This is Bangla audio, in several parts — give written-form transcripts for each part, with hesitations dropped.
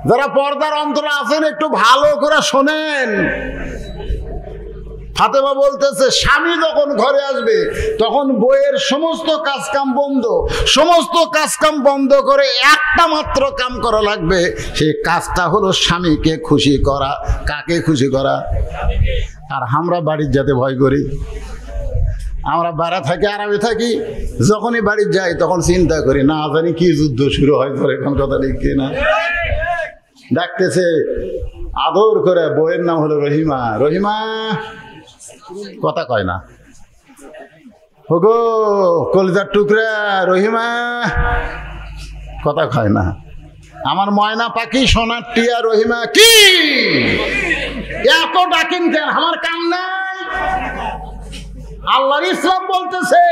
যারা পর্দার অন্তরে আছেন একটু ভালো করে শোনেন। ফাতেমা বলতেছে স্বামী যখন ঘরে আসবে তখন বইয়ের সমস্ত কাজকাম বন্ধ, সমস্ত কাজকাম বন্ধ করে একটা মাত্র কাম করা লাগবে। সেই কাজটা হলো স্বামীকে খুশি করা। কাকে খুশি করা? আর আমরা বাড়ির যেতে ভয় করি। আমরা বাড়া থাকি, আরামে থাকি, যখনই বাড়ি যাই তখন চিন্তা করি না জানি কি যুদ্ধ শুরু হয়। এখন কথা লিখি না, ডাকতেছে আদর করে, বইয়ের নাম হলো রহিমা। রহিমা কথা কয় না, ওগো কলিজার টুকরা রহিমা কথা কয় না। আমার ময়না পাখি সোনার টিয়া রহিমা, কি এত ডাকেন কেন? আমার কাম নাই। আল্লাহর ইসলাম বলতেছে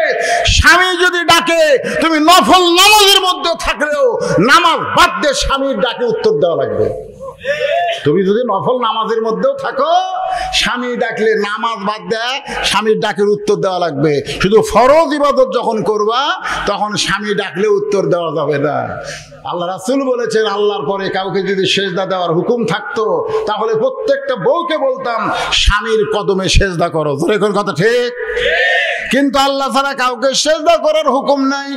স্বামী যদি ডাকে তুমি নফল নামাজের মধ্যে থাকলেও নামাজ বাদ দিয়ে স্বামীর ডাকে উত্তর দেওয়া লাগবে। তুমি যদি নফল নামাজের মধ্যেও থাকো, স্বামী ডাকলে নামাজ বাদ দেয় স্বামীর ডাকের উত্তর দেওয়া লাগবে। শুধু ফরজ ইবাদত যখন করবা তখন স্বামী ডাকলে উত্তর দেওয়া যাবে না। আল্লাহ রাসূল বলেছেন আল্লাহর পরে কাউকে যদি সেজদা দেওয়ার হুকুম থাকতো তাহলে প্রত্যেকটা বউকে বলতাম স্বামীর কদমে সেজদা করো। এখন কথা ঠিক? কিন্তু আল্লাহ ছাড়া কাউকে সেজদা করার হুকুম নাই।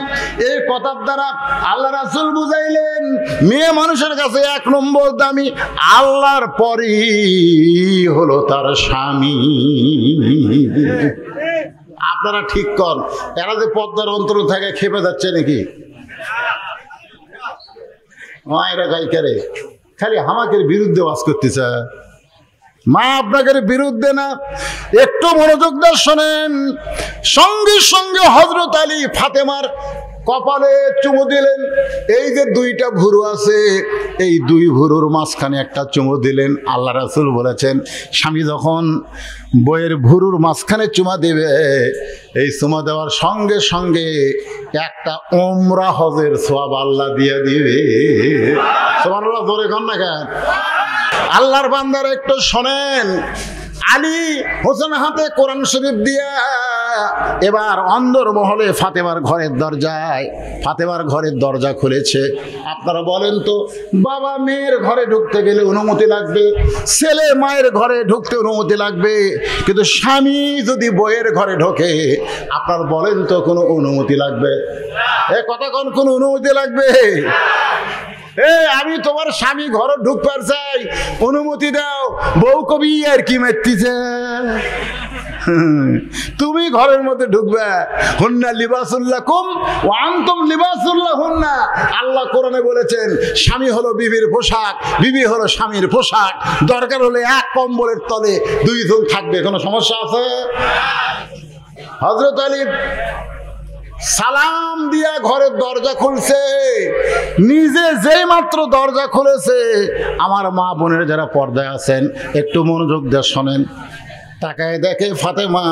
এই কথার দ্বারা আল্লাহ রাসূল বুঝাইলেন মেয়ে মানুষের কাছে এক নম্বর দামি, আল্লাহর পরই হলো তার স্বামী। আপনারা ঠিক কর, এরা যে পর্দার অন্তর থাকে খেপে যাচ্ছে নাকি? মায়েরা গায়িকারে খালি হামাকের বিরুদ্ধে ওয়াজ করতেছে। মা আপনাদের বিরুদ্ধে না, একটু মনোযোগ দিয়ে শোনেন। সঙ্গে সঙ্গে হযরত আলী ফাতেমার কপালে চুমু দিলেন। এই যে দুইটা ভুরু আছে, এই দুই ভুরুর মাঝখানে একটা চুমু দিলেন। আল্লাহ রাসূল বলেছেন স্বামী যখন বইয়ের ভুরুর মাঝখানে চুমা দিবে, এই চুমা দেওয়ার সঙ্গে সঙ্গে একটা উমরা হজের সওয়াব আল্লাহ দিয়ে দিবে। সুবহানাল্লাহ, জোরে কর না কেন? আল্লাহর বান্দারা একটু শোনেন। আলী হোসেন হাতে কোরআন শরীফ দিয়া এবার অন্দর মহলে ফাতেমার ঘরের দরজা খুলেছে। আপনারা বলেন তো, বাবা মেয়ের ঘরে ঢুকতে গেলে অনুমতি লাগবে, ছেলে মায়ের ঘরে ঢুকতে অনুমতি লাগবে, কিন্তু স্বামী যদি বইয়ের ঘরে ঢোকে আপনারা বলেন তো কোনো অনুমতি লাগবে? এ কথা কোনো অনুমতি লাগবে? আমি তোমার স্বামী ঘরে ঢুকবার চাই, অনুমতি দাও। বউ কবি আর কি মারতিছে, তুমি ঘরের মধ্যে ঢুকবে। হুন্না লিবাসুল্লাকুম ওয়া আনতুম লিবাসুল্লাহুন্না। আল্লাহ কোরআনে বলেছেন স্বামী হলো বিবির পোশাক, বিবি হলো স্বামীর পোশাক। দরকার হলে এক কম্বলের তলে দুইজন থাকবে, কোনো সমস্যা আছে? হযরত আলী সালাম দিয়া ঘরের দরজা খুলছে। নিজে যেই মাত্র দরজা খুলেছে, আমার মা বোনের যারা পর্দায় আছেন একটু মনোযোগ দিয়ে শোনেন। তাকায় দেখে ফাতেমা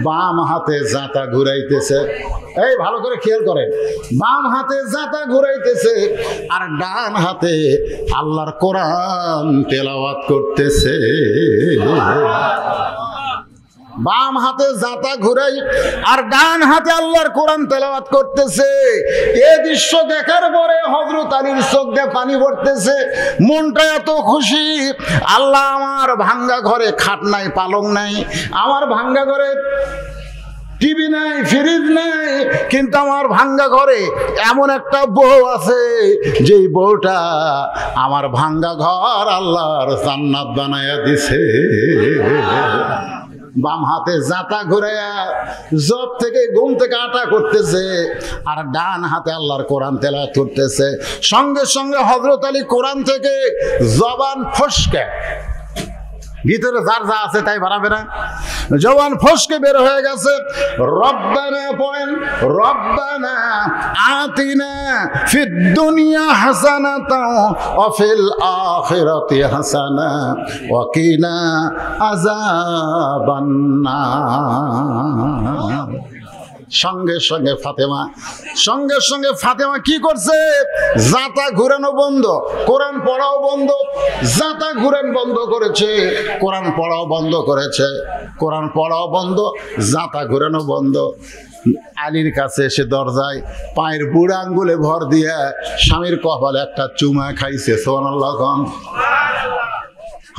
বাম হাতে জাঁতা ঘুরাইতেছে। এই ভালো করে খেয়াল করেন, বাম হাতে জাঁতা ঘুরাইতেছে আর ডান হাতে আল্লাহর কোরআন তেলাওয়াত করতেছে। বাম হাতে জাঁতা ঘুরাই আর ডান হাতে আল্লাহর কোরআন তেলাওয়াত করতেছে। এই দৃশ্য দেখার পরে হযরত আলীর চোখ দিয়ে পানি পড়তেছে, মনটা এত খুশি। আল্লাহ, আমার ভাঙ্গা ঘরে খাট নাই, পালং নাই, আমার ভাঙ্গা ঘরে টিভি নাই, ফ্রিজ নাই, কিন্তু আমার ভাঙ্গা ঘরে এমন একটা বউ আছে যেই বউটা আমার ভাঙ্গা ঘর আল্লাহর জান্নাত বানায়া দিছে। বাম হাতে জাঁতা ঘুরাইয়া জব থেকে ঘুম থেকে আটা করতেছে আর ডান হাতে আল্লাহর কোরআন তেলাওয়াত করতেছে। সঙ্গে সঙ্গে হযরত আলী কোরআন থেকে জবান ফসকে, ভিতরে যার যা আছে তাই বাড়াবে না, জবান ফসকে বের হয়ে গেছে। রব্বানা পড়েন, রব্বানা আতিনা ফিদ দুনিয়া হাসানাতাও ওয়া ফিল আখিরাতি হাসানা ওয়া কিনা আযাবান নার। সঙ্গে সঙ্গে ফাতেমা কি করছে? জাঁতা ঘুরানো বন্ধ, কোরআন পড়াও বন্ধ। জাঁতা ঘুরান বন্ধ করেছে, কোরআন পড়াও বন্ধ করেছে। কোরআন পড়াও বন্ধ, জাঁতা ঘুরানো বন্ধ। আলীর কাছে এসে দরজায় পায়ের বুড়া আঙ্গুলে ভর দিয়ে স্বামীর কপালে একটা চুমা খাইছে। সুবহানাল্লাহ।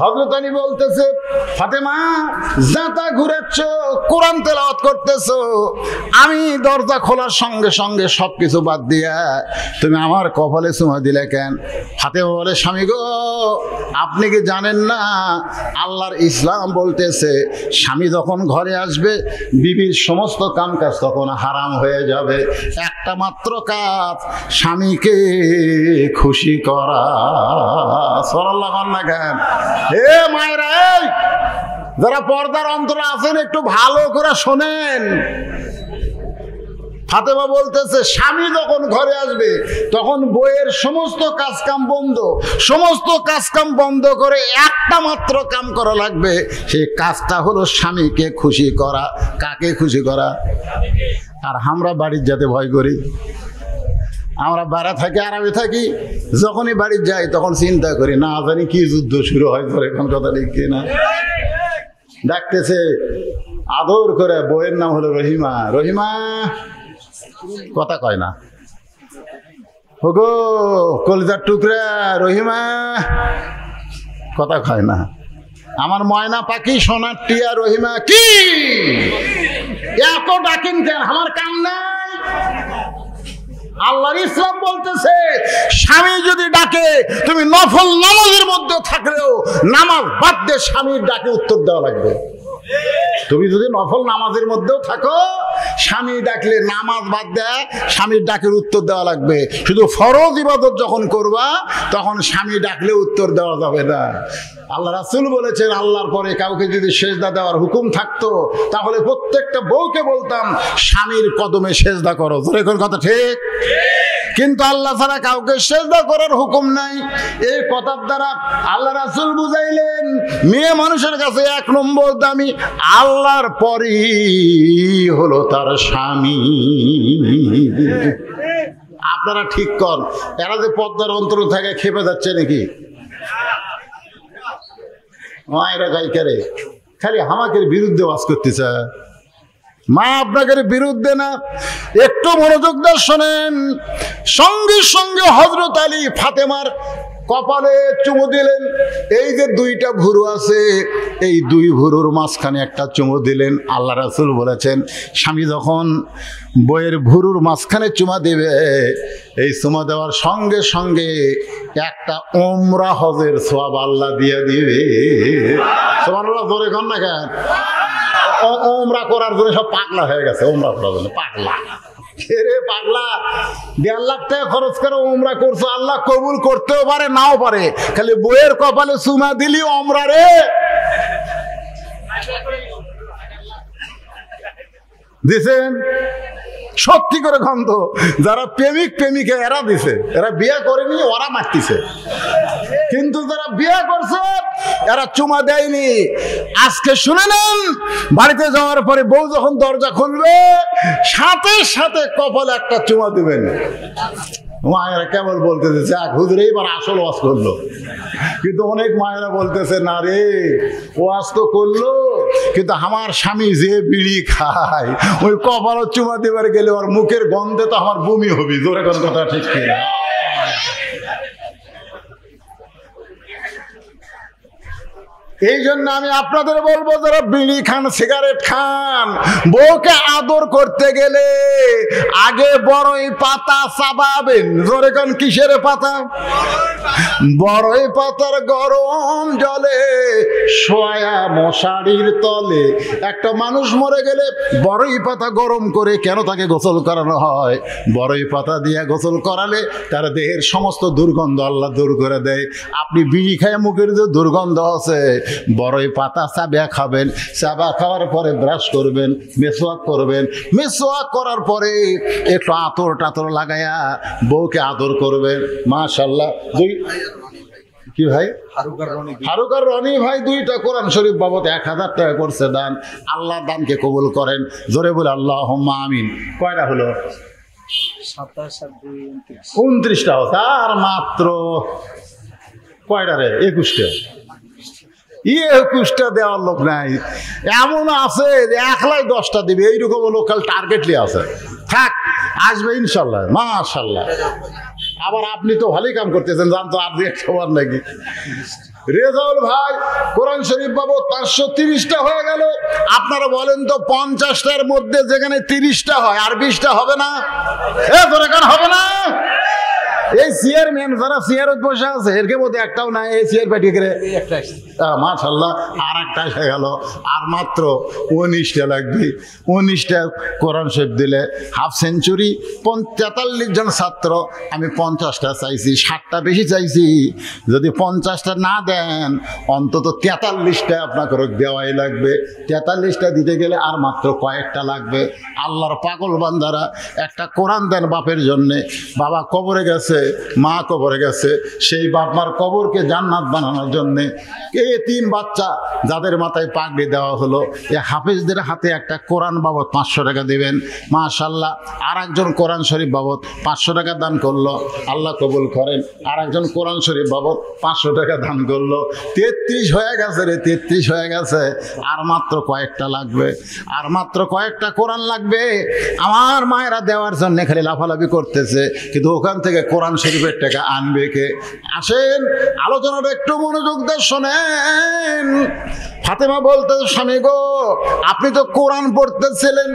হযরত আলী বলতেছে, ফাতেমা যাতা ঘুরেছ, কোরআন তেলাওয়াত করতেছো, আমি দরজা খোলার সঙ্গে সঙ্গে সবকিছু বাদ দিয়া তুমি আমার কপালে চুমা দিলে কেন? ফাতেমা বলে, স্বামী গো, আপনি কি জানেন না আল্লাহর ইসলাম বলতেছে স্বামী যখন ঘরে আসবে বিবির সমস্ত কাম কাজ তখন হারাম হয়ে যাবে, একটা মাত্র কাজ, স্বামীকে খুশি করা। সুবহানাল্লাহ না কেন? এ মায়েরা, যারা পর্দার অন্তরে আছেন একটু ভালো করে শোনেন। ফাতেমা বলতেছে স্বামী যখন ঘরে আসবে তখন বইয়ের সমস্ত কাজকাম বন্ধ, সমস্ত কাজকাম বন্ধ করে একটা মাত্র কাম করা লাগবে, সেই কাজটা হলো স্বামীকে খুশি করা। কাকে খুশি করা? আর আমরা বাড়ির যেতে ভয় করি, আমরা বাড়া থাকি, আরামে থাকি, যখনই বাড়ি যাই তখন চিন্তা করি না জানি কি যুদ্ধ শুরু হয়। এখন কথা ঠিক না? ডাকতেছে আদর করে, বইয়ের নাম হলো রহিমা। রহিমা কথা কয় না, ওগো কলিজার টুকরা রহিমা কথা কয় না। আমার ময়না পাখি সোনার টিয়া রহিমা, কি এত ডাকেন কেন? আমার কাম নাই। আল্লাহর ইসলাম বলতেছে স্বামী যদি ডাকে তুমি নফল নামাজের মধ্যে থাকলেও নামাজ বাদ দিয়ে স্বামীর ডাকে উত্তর দেওয়া লাগবে। তুমি যদি নফল নামাজের মধ্যেও থাকো, স্বামী ডাকলে নামাজ বাদ দেয় স্বামীর ডাকের উত্তর দেওয়া লাগবে। শুধু ফরজ ইবাদত যখন করবা তখন স্বামী ডাকলে উত্তর দেওয়া যাবে না। আল্লাহ রাসূল বলেছেন আল্লাহর পরে কাউকে যদি সেজদা দেওয়ার হুকুম থাকতো তাহলে প্রত্যেকটা বউকে বলতাম স্বামীর কদমে সেজদা করো। এরকম কথা ঠিক? কিন্তু আল্লাহ ছাড়া কাউকে সেজদা করার হুকুম নাই। এই কথার দ্বারা আল্লাহ রাসূল বুঝাইলেন মেয়ে মানুষের কাছে এক নম্বর দামি, আল্লাহর পরই হলো তার স্বামী। আপনারা ঠিক কর, এরা যে পর্দার অন্তর থেকে খেপে যাচ্ছে নাকি? মায়েরা গায়িকারে খালি হামাকের বিরুদ্ধে ওয়াজ করতেছে। মা আপনাদের বিরুদ্ধে না, একটু মনোযোগ দিয়ে শোনেন। সঙ্গে সঙ্গে হযরত আলী ফাতেমার কপালে চুমু দিলেন। এই যে দুইটা ভুরু আছে, এই দুই ভুরুর মাঝখানে একটা চুমু দিলেন। আল্লাহ রাসূল বলেছেন স্বামী যখন বইয়ের ভুরুর মাঝখানে চুমা দিবে, এই চুমা দেওয়ার সঙ্গে সঙ্গে একটা ওমরা হজের সওয়াব আল্লাহ দিয়ে দিবে। সুবহানাল্লাহ, জোরে কর না কেন? ওমরা করার জন্য সব পাগলা হয়ে গেছে। ওমরা করার জন্য পাগলা। রে পাগলা, 1.5 লাখ টাকা খরচ করে ওমরা করছো, আল্লাহ কবুল করতেও পারে নাও পারে, খালি বইয়ের কপালে চুমা দিলি ওমরা রে। দিছেন সত্যি করে গন্ধ। যারা প্রেমিক প্রেমিকা এরা দিছে, এরা বিয়ে করেনি, ওরা মারতিছে। কিন্তু যারা বিয়ে করছে এরা চুমা দেয়নি। আজকে শুনে নেন, বাড়িতে যাওয়ার পরে বউ যখন দরজা খুলবে সাথে সাথে কপালে একটা চুমা দিবেন। মায়েরা কেবল বলতেছে যাক হুজুর এইবার আসল ওয়াজ করলো, কিন্তু অনেক মায়েরা বলতেছে না রে, ওয়াজ তো করলো কিন্তু আমার স্বামী যে বিড়ি খায় ওই কপালে চুমা দিবার গেলে ওর মুখের গন্ধে তো আমার বমি হবে। জোরে কোন কথা ঠিক কিনা? এই জন্য আমি আপনাদের বলবো যারা বিড়ি খান, সিগারেট খান, বউকে আদর করতে গেলে আগে বড়ই পাতা চাবাবেন। জোরে কোন কিসের পাতা? বড়ই পাতার গরম জলে শোয়া মশারির তলে। একটা মানুষ মরে গেলে বড়ই পাতা গরম করে কেন তাকে গোসল করানো হয়? বড়ই পাতা দিয়ে গোসল করালে তার দেহের সমস্ত দুর্গন্ধ আল্লাহ দূর করে দেয়। আপনি বিড়ি খায় মুখের যে দুর্গন্ধ আছে, বড়ই পাতা চাবা খাবেন, চাবা খাওয়ার পরে ব্রাশ করবেন, মেসওয়াক করবেন, মেসওয়াক করার পরে একটু আতর টাতর লাগাইয়া বউকে আদর করবেন। মাশাআল্লাহ। কি ভাই? ফারুক আর রনি ভাই দুইটা কোরআন শরীফ বাবদ 1000 টাকা করছে দান। আল্লাহ দানকে কবুল করেন। জোরে বলে আল্লাহুম্মা আমিন। কয়টা হলো? 29টা। তার মাত্র কয়টা রে? 21টা। একুশটা দেওয়ার লোক নাই, এমন আছে যে 1,10,000 দিবে, এইরকম লোকাল টার্গেটলি আছে। থাক, আসবে ইনশাল্লাহ, মাশাল্লাহ। আবার আপনি তো ভালোই কাম করতেছেন, জানতো আর দিয়ে খবর নাকি। রেজাউল ভাই, কোরআন শরীফ বাবদ 530টা হয়ে গেল। আপনারা বলেন তো 50টার মধ্যে যেখানে 30টা হয় আর 20টা হবে না? হবে না? এই চেয়ারম্যান যারা চেয়ারত বসে আছে এর মধ্যে একটাও নাই, এই চেয়ার পাঠিয়ে গেলে মাশাল্লাহ আর একটা এসে গেল। আর মাত্র 19টা লাগবে। 19টা কোরআন শরীফ দিলে হাফ সেঞ্চুরি। 43 জন ছাত্র, আমি 50টা চাইছি, 60টা বেশি চাইছি। যদি 50টা না দেন অন্তত 43টা আপনাকে দেওয়াই লাগবে। 43টা দিতে গেলে আর মাত্র কয়েকটা লাগবে। আল্লাহর পাগল বান্দারা, একটা কোরআন দেন বাপের জন্যে। বাবা কবরে গেছে, মা কবরে গেছে, সেই বাপ মার কবরকে জান্নাত বানানোর জন্যে এই 3 বাচ্চা যাদের মাথায় পাগড়ি দেওয়া হলো, এই হাফেজদের হাতে একটা কোরআন বাবদ 500 টাকা দেবেন। মাশাল্লাহ, আর একজন কোরআন শরীফ বাবদ 500 টাকা দান করলো, আল্লাহ কবুল করেন। আর একজন কোরআন শরীফ বাবদ 500 টাকা দান করলো। 33 হয়ে গেছে রে, 33 হয়ে গেছে। আর মাত্র কয়েকটা লাগবে, আর মাত্র কয়েকটা কোরআন লাগবে। আমার মায়েরা দেওয়ার জন্য খালি লাফালাফি করতেছে, কিন্তু ওখান থেকে কোরআন শরীফের টাকা আনবে কে? আসেন আলোচনাটা একটু মনোযোগ দিয়ে শোনেন। ফাতেমা বলতে, স্বামী গো, আপনি তো কোরআন পড়তেছিলেন,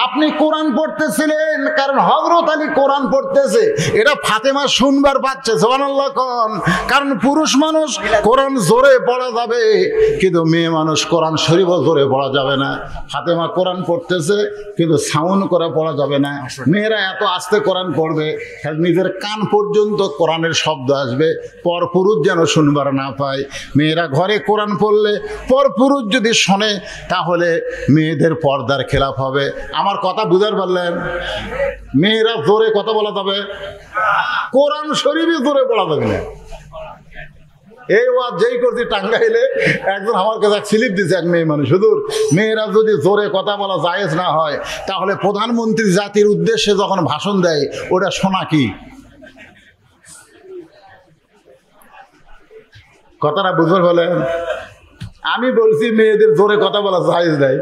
আপনি কোরআন পড়তেছিলেন কারণ হযরত আলী কোরআন পড়তেছে, এটা ফাতেমা শুনবার পাচ্ছে। সুবহানাল্লাহ কোন? কারণ পুরুষ মানুষ কোরআন জোরে পড়া যাবে, কিন্তু মেয়ে মানুষ কোরআন শরীফও জোরে পড়া যাবে না। ফাতেমা কোরআন পড়তেছে কিন্তু সাউন্ড করে পড়া যাবে না। মেয়েরা এত আস্তে কোরআন পড়বে নিজের কান পর্যন্ত কোরআনের শব্দ আসবে, পর পুরুষ যেন শুনবার না পায়। মেয়েরা ঘরে কোরআন পড়লে পর পুরুষ যদি শোনে তাহলে মেয়েদের পর্দার খেলাফ হবে। আমার কথা বুঝতে পারলেন? মেয়েরা জোরে কথা বলা যাবে, কোরআন শরীফে জোরে পড়া যাবে না। এই ওয়াজ যেই করছি টাঙ্গাইলে, একজন আমার কাছে স্লিপ দিচ্ছে এক মেয়ে মানুষ, হুজুর মেয়েরা যদি জোরে কথা বলা জায়েজ না হয় তাহলে প্রধানমন্ত্রী জাতির উদ্দেশ্যে যখন ভাষণ দেয় ওটা শোনা কি? কথাটা বুঝতে বলেন? আমি বলছি মেয়েদের জোরে কথা বলা জায়েজ নাই।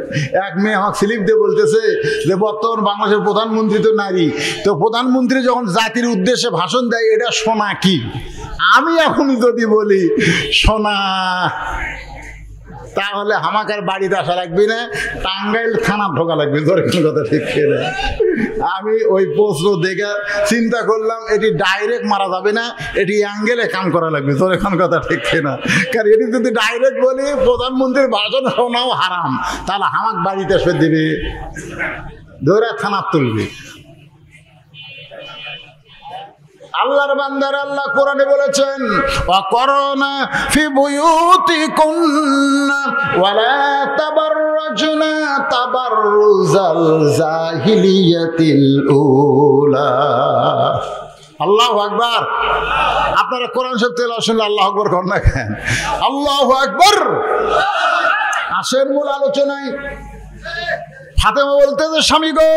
এক মেয়ে আমার স্লিপ দিয়ে বলতেছে যে বর্তমান বাংলাদেশের প্রধানমন্ত্রী তো নারী, তো প্রধানমন্ত্রী যখন জাতির উদ্দেশ্যে ভাষণ দেয় এটা শোনা কি? আমি এখন যদি বলি শোনা, তাহলে আমাকে আর বাড়িতে আসা লাগবে না, টাঙ্গাইল থানা ঢোকা লাগবে। জোরে কোনো কথা ঠিক না? আমি ওই প্রশ্ন দেখে চিন্তা করলাম এটি ডাইরেক্ট মারা যাবে না, এটি অ্যাঙ্গেলে কাম করা লাগবে। জোরে কোনো কথা ঠিক না? কারণ এটি যদি ডাইরেক্ট বলি প্রধানমন্ত্রীর ভাষণ শোনাও হারাম, তাহলে আমাকে বাড়িতে এসে দিবে, ধরে থানা তুলবে। আল্লাহর বান্দার আল্লাহ কোরআনে বলেছেন, ওয়াকরনা ফি বুয়ুতিকুন্না ওয়ালা তাবাররাজনা তাবাররুজাল জাহিলিয়াতিল উলা। আল্লাহু আকবার। আপনারা কোরআন শরীফ তেলাওয়াত শুনলে আল্লাহু আকবার করেন না কেন? আল্লাহু আকবার। আসেন মূল আলোচনায়। ফাতেমা বলতে যে, স্বামী গো,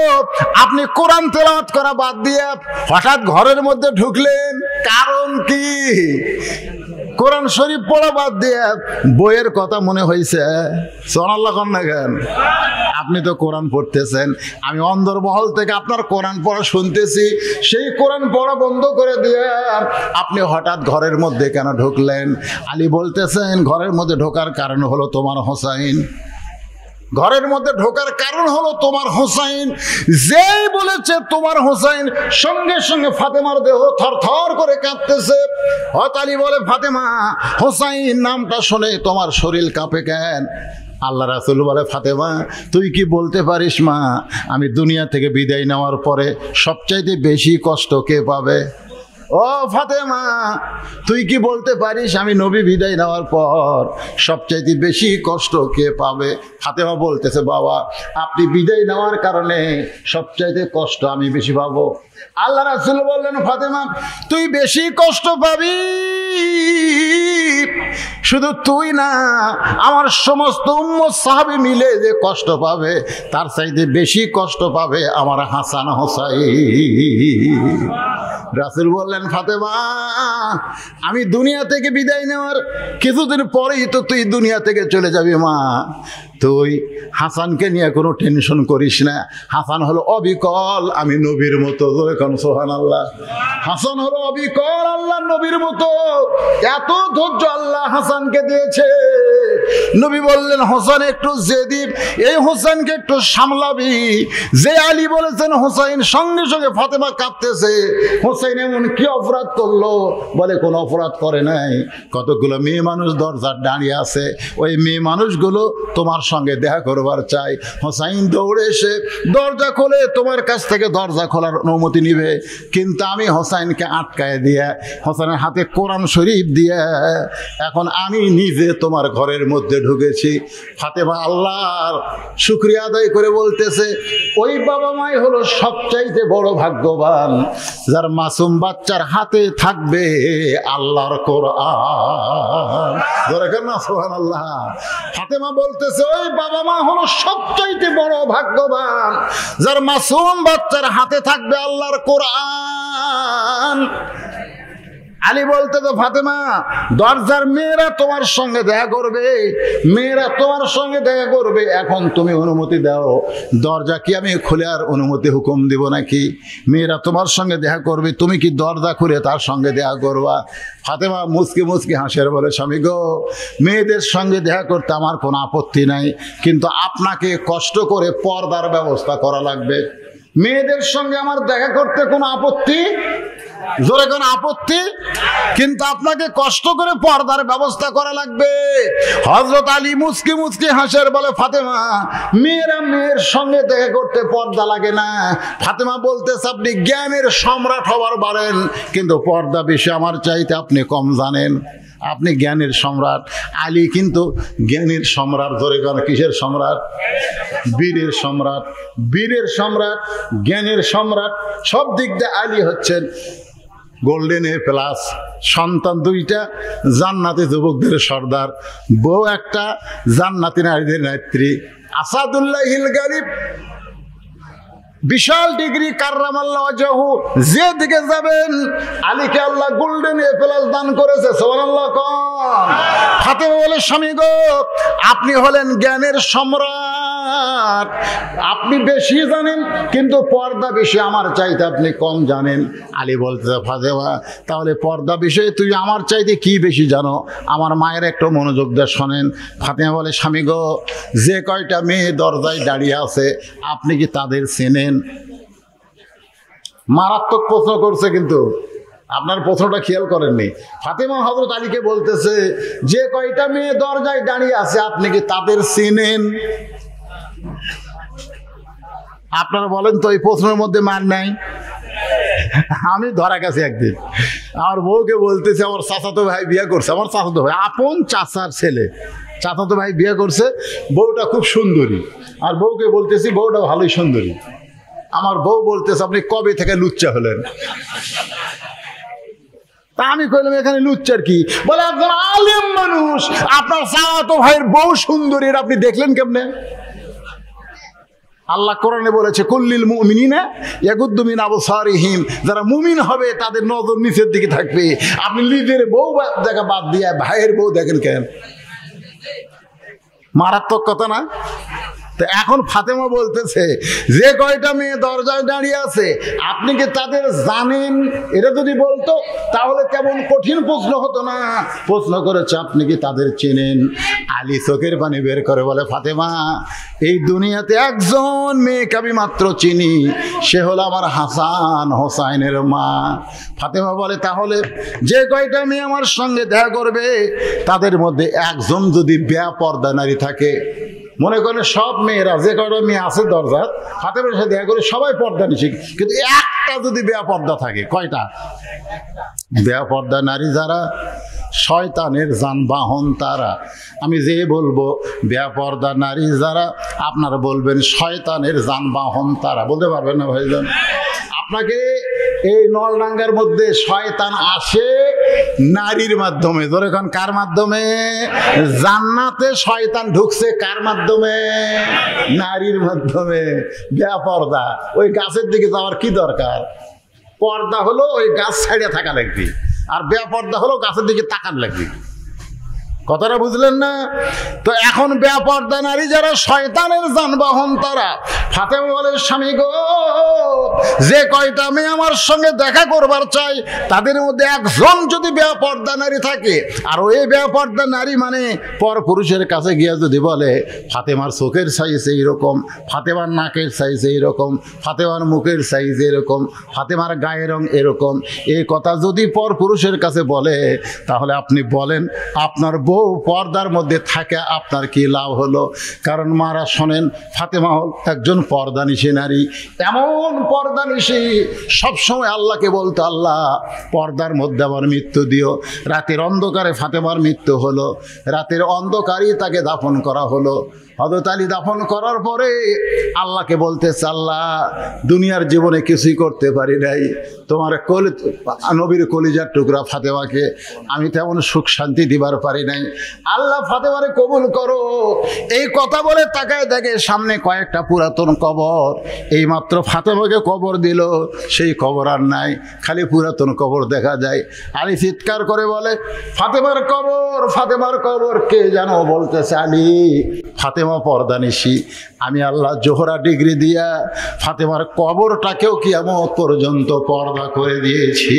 আপনি কোরআন তেলাওয়াত করা বাদ দিয়ে হঠাৎ ঘরের মধ্যে ঢুকলেন, কারণ কি? কোরআন শরীফ পড়া বাদ দিয়ে বইয়ের কথা মনে হয়েছে? সুবহানাল্লাহ কোন না কেন? আপনি তো কোরআন পড়তেছেন, আমি অন্দরমহল থেকে আপনার কোরআন পড়া শুনতেছি, সেই কোরআন পড়া বন্ধ করে দিয়ে আপনি হঠাৎ ঘরের মধ্যে কেন ঢুকলেন? আলী বলতেছেন, ঘরের মধ্যে ঢোকার কারণ হলো তোমার হোসাইন। ঘরের মধ্যে ঢোকার কারণ হলো তোমার হোসাইন। যেই বলেছে তোমার হোসাইন, সঙ্গে সঙ্গে ফাতেমার দেহ থরথর করে কাঁপতেছে। হযরত আলী বলে, ফাতেমা, হোসাইন নামটা শুনে তোমার শরীর কাঁপে কেন? আল্লাহ রাসূল বলে, ফাতেমা তুই কি বলতে পারিস মা, আমি দুনিয়া থেকে বিদায় নেওয়ার পরে সবচাইতে বেশি কষ্ট কে পাবে? ও ফাতেমা, তুই কি বলতে পারিস আমি নবী বিদায় নেওয়ার পর সবচাইতে বেশি কষ্ট কে পাবে? ফাতেমা বলতেছে, বাবা আপনি বিদায় নেওয়ার কারণে সবচাইতে কষ্ট আমি বেশি পাবো। আল্লাহ রাসূল বললেন, ফাতেমা তুই বেশি কষ্ট পাবি, শুধু তুই না, আমার সমস্ত উম্মত সাহাবী মিলে যে কষ্ট পাবে তার চাইতে বেশি কষ্ট পাবে আমার হাসান হোসাইন। রাসূল বললেন, ফাতেমা আমি দুনিয়া থেকে বিদায় নেওয়ার কিছুদিন পরেই তো তুই দুনিয়া থেকে চলে যাবি মা, তুই হাসানকে নিয়ে কোনো টেনশন করিস না। হাসান হলো অবিকল, আমি নবীর মতো। এখন সুবহানাল্লাহ, হাসান হলো অবিকল আল্লাহ নবীর মতো। এত ধৈর্য আল্লাহ হাসানকে দিয়েছে। নবী বললেন, হোসেন একটু জেদিব, এই হোসেনকে একটু সামলাবি। যে আলী বলেছেন হোসেন, সঙ্গে সঙ্গে ফাতেমা কাঁদতেছে। হোসেন এমন কি অপরাধ করলো? বলে কোনো অপরাধ করে নাই, কতগুলো মেয়ে মানুষ দরজার দাঁড়িয়ে আছে, ওই মেয়ে মানুষগুলো তোমার সঙ্গে দেখা করবার চাই। হোসাইন দৌড়ে এসে দরজা খোলে, তোমার কাছ থেকে দরজা খোলার অনুমতি নিবে, কিন্তু আমি হোসাইনকে আটকায় দিয়ে, হোসেনের হাতে কোরআন শরীফ দিয়ে এখন আমি নিজে তোমার ঘরের মধ্যে ঢুকেছি। ফাতেমা আল্লাহর শুকরিয়া আদায় করে বলতেছে, ওই বাবা মাই হলো সবচাইতে বড় ভাগ্যবান, যার মাসুম বাচ্চার হাতে থাকবে আল্লাহর কোরআন। দেখেন না, সুবহানাল্লাহ। ফাতেমা বলতেছে, ওই বাবা মা হলো সবচাইতে বড় ভাগ্যবান, যার মাসুম বাচ্চার হাতে থাকবে আল্লাহর কোরআন। আলী বলতে তো, ফাতেমা দরজার মেয়েরা তোমার সঙ্গে দেখা করবে, মেয়েরা তোমার সঙ্গে দেখা করবে, এখন তুমি অনুমতি দাও। দরজা কি আমি খুলে আর অনুমতি হুকুম দিব নাকি? মেয়েরা তোমার সঙ্গে দেখা করবে, তুমি কি দরজা খুলে তার সঙ্গে দেখা করবা? ফাতেমা মুচকি মুচকি হাসের বলে, স্বামী গো, মেয়েদের সঙ্গে দেখা করতে আমার কোনো আপত্তি নাই, কিন্তু আপনাকে কষ্ট করে পর্দার ব্যবস্থা করা লাগবে। মেয়েদের সঙ্গে আমার দেখা করতে কোনো আপত্তি, জোরে কোনো আপত্তি, কিন্তু আপনাকে কষ্ট করে পর্দার ব্যবস্থা করা লাগবে। হযরত আলী মুচকি মুচকি হাসের বলে, ফাতেমা মেয়েরা মেয়ের সঙ্গে দেখা করতে পর্দা লাগে না। ফাতেমা বলতেছে, আপনি জ্ঞানের সম্রাট হবার পারেন, কিন্তু পর্দা বিষয়ে আমার চাইতে আপনি কম জানেন। আপনি জ্ঞানের সম্রাট, আলী কিন্তু জ্ঞানের সম্রাট। ধরে কেন, কিসের সম্রাট? বীরের সম্রাট, বীরের সম্রাট, জ্ঞানের সম্রাট। সব দিক দিয়ে আলী হচ্ছেন গোল্ডেন এ প্লাস। সন্তান দুইটা, জান্নাতি যুবকদের সর্দার, বউ একটা, জান্নাতি নারীদের নেত্রী। আসাদুল্লাহিল গালিব, বিশাল ডিগ্রি, কাররামাল্লাহু ওয়াজহু। যে দিকে যাবেন আলীকে আল্লাহ গোল্ডেন এ প্লাস দান করেছে। সুবহানাল্লাহ। ফাতেমা বলে, স্বামী গো, আপনি হলেন জ্ঞানের সম্রাট, আপনি বেশি জানেন, কিন্তু পর্দা বিষয়ে আমার চাইতে আপনি কম জানেন। আলী বলতে, ফাতেমা তাহলে পর্দা বিষয়ে তুই আমার চাইতে কি বেশি জানো? আমার মায়ের একটু মনোযোগ দিয়ে শোনেন। ফাতেমা বলে, স্বামী গো, যে কয়টা মেয়ে দরজায় দাঁড়িয়ে আছে আপনি কি তাদের চেনেন? মারাত্মক প্রশ্ন করছে, কিন্তু আপনার প্রশ্নটা খেয়াল করেননি। ফাতেমা হযরত আলীকে বলতেছে, যে কয়টা মেয়ে দরজায় দাঁড়িয়ে আছে আপনি কি তাদের চেনেন? আপনারা বলেন তো, এই প্রশ্নের মধ্যে মান নাই? আমি ধরা গেছি একদিন, আমার বউকে বলতেছে, আমার চাচাতো ভাই বিয়ে করছে, আমার চাচাতো ভাই, আপন চাচার ছেলে, চাচাতো ভাই বিয়ে করছে, বউটা খুব সুন্দরী। আর বউকে বলতেছি, বউটা ভালোই সুন্দরী। আমার বউ বলতেছে, আপনি কবে থেকে লুচ্চা হলেন? তা আমি কইলাম, এখানে লুচ্চার কি? বলে, একজন আলেম মানুষ, আপনার চাচাতো ভাইয়ের বউ সুন্দরী, আপনি দেখলেন কেমনে? আল্লাহ কোরআনে বলেছে, কুল্লিল মুমিনিনা ইয়াগুদ্দু মিন আবসারিহিম, যারা মুমিন হবে তাদের নজর নিচের দিকে থাকবে। আপনি নিজের বউ দেখা বাদ দিয়ে ভাইয়ের বউ দেখেন কেন? মারাত্মক কথা না? তো এখন ফাতেমা বলতেছে, যে কয়টা মেয়ে দরজায় দাঁড়িয়ে আছে আপনি কি তাদের জানেন? এটা যদি বলতো তাহলে কেমন কঠিন প্রশ্ন হতো না। প্রশ্ন করেছে, আপনি কি তাদের চেনেন? আলী চোখের পানি বের করে বলে, ফাতেমা এই দুনিয়াতে একজন মেয়েকে আমি মাত্র চিনি, সে হলো আমার হাসান হোসাইনের মা। ফাতেমা বলে, তাহলে যে কয়টা মেয়ে আমার সঙ্গে দেখা করবে তাদের মধ্যে একজন যদি বেপরদা নারী থাকে, মনে করেন সব মেয়েরা, যে কয়টা মেয়ে আছে দরজার, ফাতেমার সাথে দেখা করে সবাই পর্দা নিচ্ছে, কিন্তু একটা যদি বেপরদা থাকে, কয়টা? বেপরদা নারী যারা শয়তানের যানবাহন তারা। আমি যে বলবো বেপরদা নারী যারা, আপনারা বলবেন শয়তানের যানবাহন তারা। বলতে পারবেন না ভাইজান? আপনাকে এই নলডাঙ্গার মধ্যে শয়তান আসে নারীর মাধ্যমে। ধরে এখন কার মাধ্যমে? জান্নাতে শয়তান ঢুকছে কার মাধ্যমে? নারীর মাধ্যমে। বেপরদা, ওই গাছের দিকে যাওয়ার কি দরকার? পর্দা হলো ওই গাছ ছাইড়ে থাকা লাগবে, আর বেপর্দা হলো গাছের দিকে তাকান লাগবে। কথাটা বুঝলেন না? তো এখন বেপর্দা নারী যারা শয়তানের যানবাহন, তারা ফাতেমা বলে, স্বামী গো, যে কয়টা মেয়ে আমার সঙ্গে দেখা করবার চাই তাদের মধ্যে একজন যদি বেপর্দা নারী থাকে, আর ওই বেপর্দা নারী মানে পর পুরুষের কাছে গিয়ে যদি বলে ফাতেমার চোখের সাইজ এইরকম, ফাতেমার নাকের সাইজ এইরকম, ফাতেমার মুখের সাইজ এরকম, ফাতেমার গায়ের রং এরকম, এই কথা যদি পর পুরুষের কাছে বলে, তাহলে আপনি বলেন আপনার বউ পর্দার মধ্যে থাকে আপনার কি লাভ হলো? কারণ মারা শোনেন, ফাতেমা হল একজন পর্দানিশী নারী, এমন পর্দানিশী সবসময় আল্লাহকে বলতো, আল্লাহ পর্দার মধ্যে আমার মৃত্যু দিও। রাতের অন্ধকারে ফাতেমার মৃত্যু হলো, রাতের অন্ধকারেই তাকে দাফন করা হলো। হযরত আলী দাফন করার পরে আল্লাহকে বলতেছে, আল্লাহ দুনিয়ার জীবনে কিছুই করতে পারি নাই, তোমার নবীর কলিজার টুকরা ফাতেমাকে আমি তেমন সুখ শান্তি দিবার পারি নাই, আল্লাহ ফাতেমারে কবুল করো। এই কথা বলে তাকায় দেখে সামনে কয়েকটা পুরাতন কবর, এইমাত্র ফাতেমাকে কবর দিল, সেই কবর আর নাই, খালি পুরাতন কবর দেখা যায়। আলী চিৎকার করে বলে, ফাতেমার কবর, ফাতেমার কবর। কে যেন বলতেছে, আলী ফাতেমা পর্দানিশী, আমি আল্লাহ জোহরা ডিগ্রি দিয়া ফাতেমার কবরটাকেও কিয়ামত পর্যন্ত পর্দা করে দিয়েছি।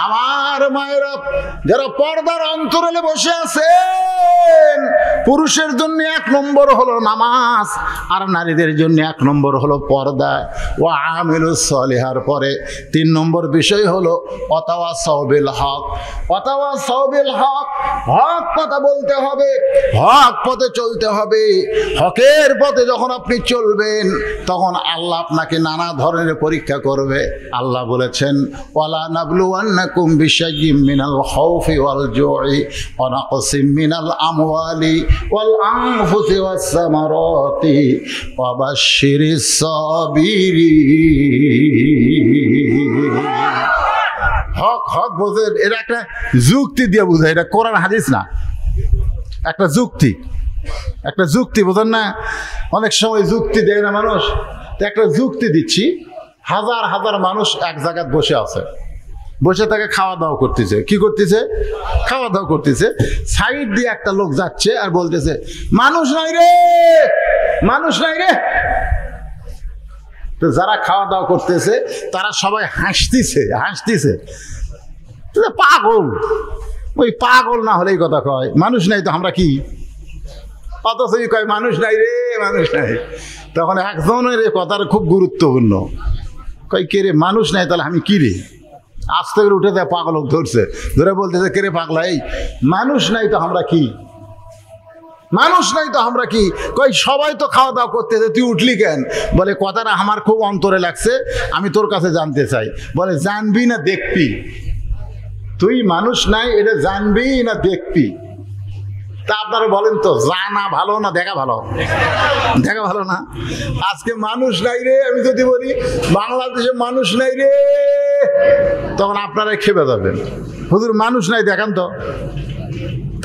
আমার মায়েরা যারা পর্দার অন্তরালে বসে আছেন, পুরুষের জন্য 1 নম্বর হলো নামাজ, আর নারীদের জন্য 1 নম্বর হলো পর্দা। ও আমিলুস সলিহার পরে 3 নম্বর বিষয় হলো ওয়াতাওয়াসাউ বিল হক। ওয়াতাওয়াসাউ বিল হক, হক কথা বলতে হবে, হক পথে চলতে হবে। হকের পথে যখন আপনি চলবেন, তখন আল্লাহ আপনাকে নানা ধরনের পরীক্ষা করবে। আল্লাহ বলেছেন, ওয়ালা নাবলুওয়ান্নাকুম বিশাইয়্যিম মিনাল খাউফি ওয়াল জুই ওয়া নাকসিম মিনাল আমওয়ালি ওয়াল আনফুসি ওয়াস সামারাতি ওয়া বাশশিরিস সাবিরিন। হক হক বোঝেন, এটা একটা যুক্তি দিয়ে বোঝায়, এটা কোরআন হাদিস না, একটা যুক্তি, একটা যুক্তি, বোঝেন না? অনেক সময় যুক্তি দেয় না মানুষ, তো একটা যুক্তি দিচ্ছি। হাজার হাজার মানুষ এক জায়গায় বসে আছে, বসে তাকে খাওয়া দাওয়া করতেছে। কি করতেছে? খাওয়া দাওয়া করতেছে। সাইড দিয়ে একটা লোক যাচ্ছে আর বলতেছে, মানুষ নাই রে, মানুষ নাই রে। তো যারা খাওয়া দাওয়া করতেছে তারা সবাই হাসতেছে, হাসতেছে। পাগল, ওই পাগল না হলেই কথা কয় মানুষ নাই, তো আমরা কি? অথচ কয় মানুষ নাই রে, মানুষ নাই। তখন একজনের কথার খুব গুরুত্বপূর্ণ, কয় কে রে, মানুষ নাই, তাহলে আমি কি রে? আস্তে করে উঠে দেয়, পাগল ধরছে, ধরে বলতেছে, কে রে পাগলা, এই মানুষ নাই তো আমরা কি? মানুষ নাই তো আমরা কি? কই সবাই তো খাওয়া দাওয়া করতেছে, তুই উঠলি কেন? বলে কথাটা আমার খুব অন্তরে লাগছে, আমি তোর কাছে জানতে চাই। বলে জানবি না দেখবি? তুই মানুষ নাই এটা জানবি না দেখবি? তা আপনারা বলেন তো, জানা ভালো না দেখা ভালো? দেখা ভালো না? আজকে মানুষ নাই রে আমি যদি বলি বাংলাদেশে মানুষ নাই রে, তখন আপনারা খেপে যাবেন, হুজুর মানুষ নাই দেখান তো।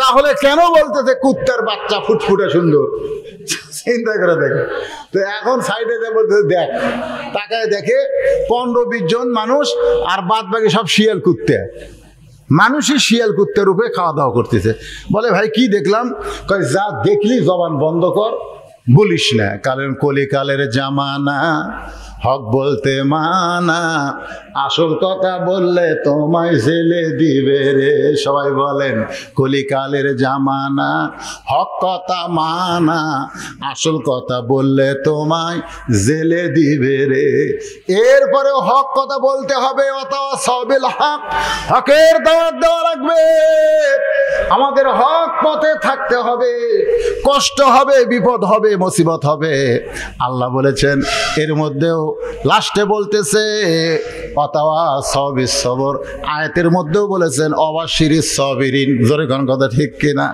তাহলে কেন বলতেছে কুত্তার বাচ্চা ফুটফুটে সুন্দর? চিন্তা করে দেখে। তো এখন সাইডে যে বলতেছে দেখ, তাকায় দেখে 15-20 জন মানুষ, আর বাদ বাকি সব শিয়াল কুত্তে। মানুষই শিয়াল কুত্তের রূপে খাওয়া দাওয়া করতেছে। বলে ভাই কি দেখলাম? কয় যা দেখলি জবান বন্ধ কর, বলিস না, কালের কলিকালের জামানা, হক বলতে মানা, আসল কথা বললে তোমায় জেলে দিবে রে। সবাই বলেন কলিকালের জামানা, হক কথা মানা, আসল কথা বললে তোমায় জেলে দিবে রে। এরপরে হক কথা বলতে হবে, ওয়াতাওয়াসাউ বিল হক, হকের দাওয়াত দেওয়া লাগবে। আমাদের হক পথে থাকতে হবে, কষ্ট হবে, বিপদ হবে, মুসিবত হবে। আল্লাহ বলেছেন এর মধ্যেও লাস্টে বলতেছে ওয়াতাওয়াসাউ বিস সবর, আয়াতের মধ্যেও বলেছেন ওয়াবাশশিরিস সাবিরিন। জোরে কোন কথা ঠিক কিনা?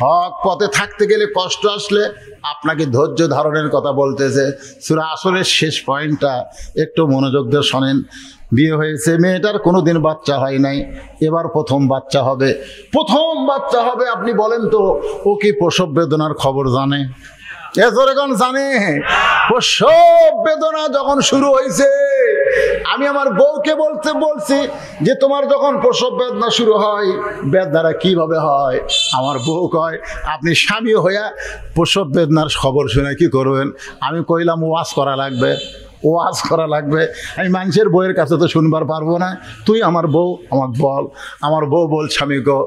হক পথে থাকতে গেলে কষ্ট আসলে আপনাকে ধৈর্য ধারণের কথা বলতেছে। সূরা আসরের শেষ পয়েন্টটা একটু মনোযোগ দিয়ে শোনেন। বিয়ে হয়েছে, মেয়েটার কোনোদিন বাচ্চা হয় নাই, এবার প্রথম বাচ্চা হবে। প্রথম বাচ্চা হবে, আপনি বলেন তো ও কি প্রসব বেদনার খবর জানে? জানে? প্রসব বেদনা যখন শুরু হয়েছে, আমি আমার বউকে বলছি যে তোমার যখন প্রসব বেদনা শুরু হয়, বেদনাটা কিভাবে হয়? আমার বউ কয়, আপনি স্বামী হইয়া প্রসব বেদনার খবর শুনে কি করবেন? আমি কইলাম ওয়াজ করা লাগবে, ওয়াজ করা লাগবে। আমি মানুষের বউয়ের কাছে তো শুনবার পারবো না, তুই আমার বউ, আমাকে বল। আমার বউ বল, স্বামী গো,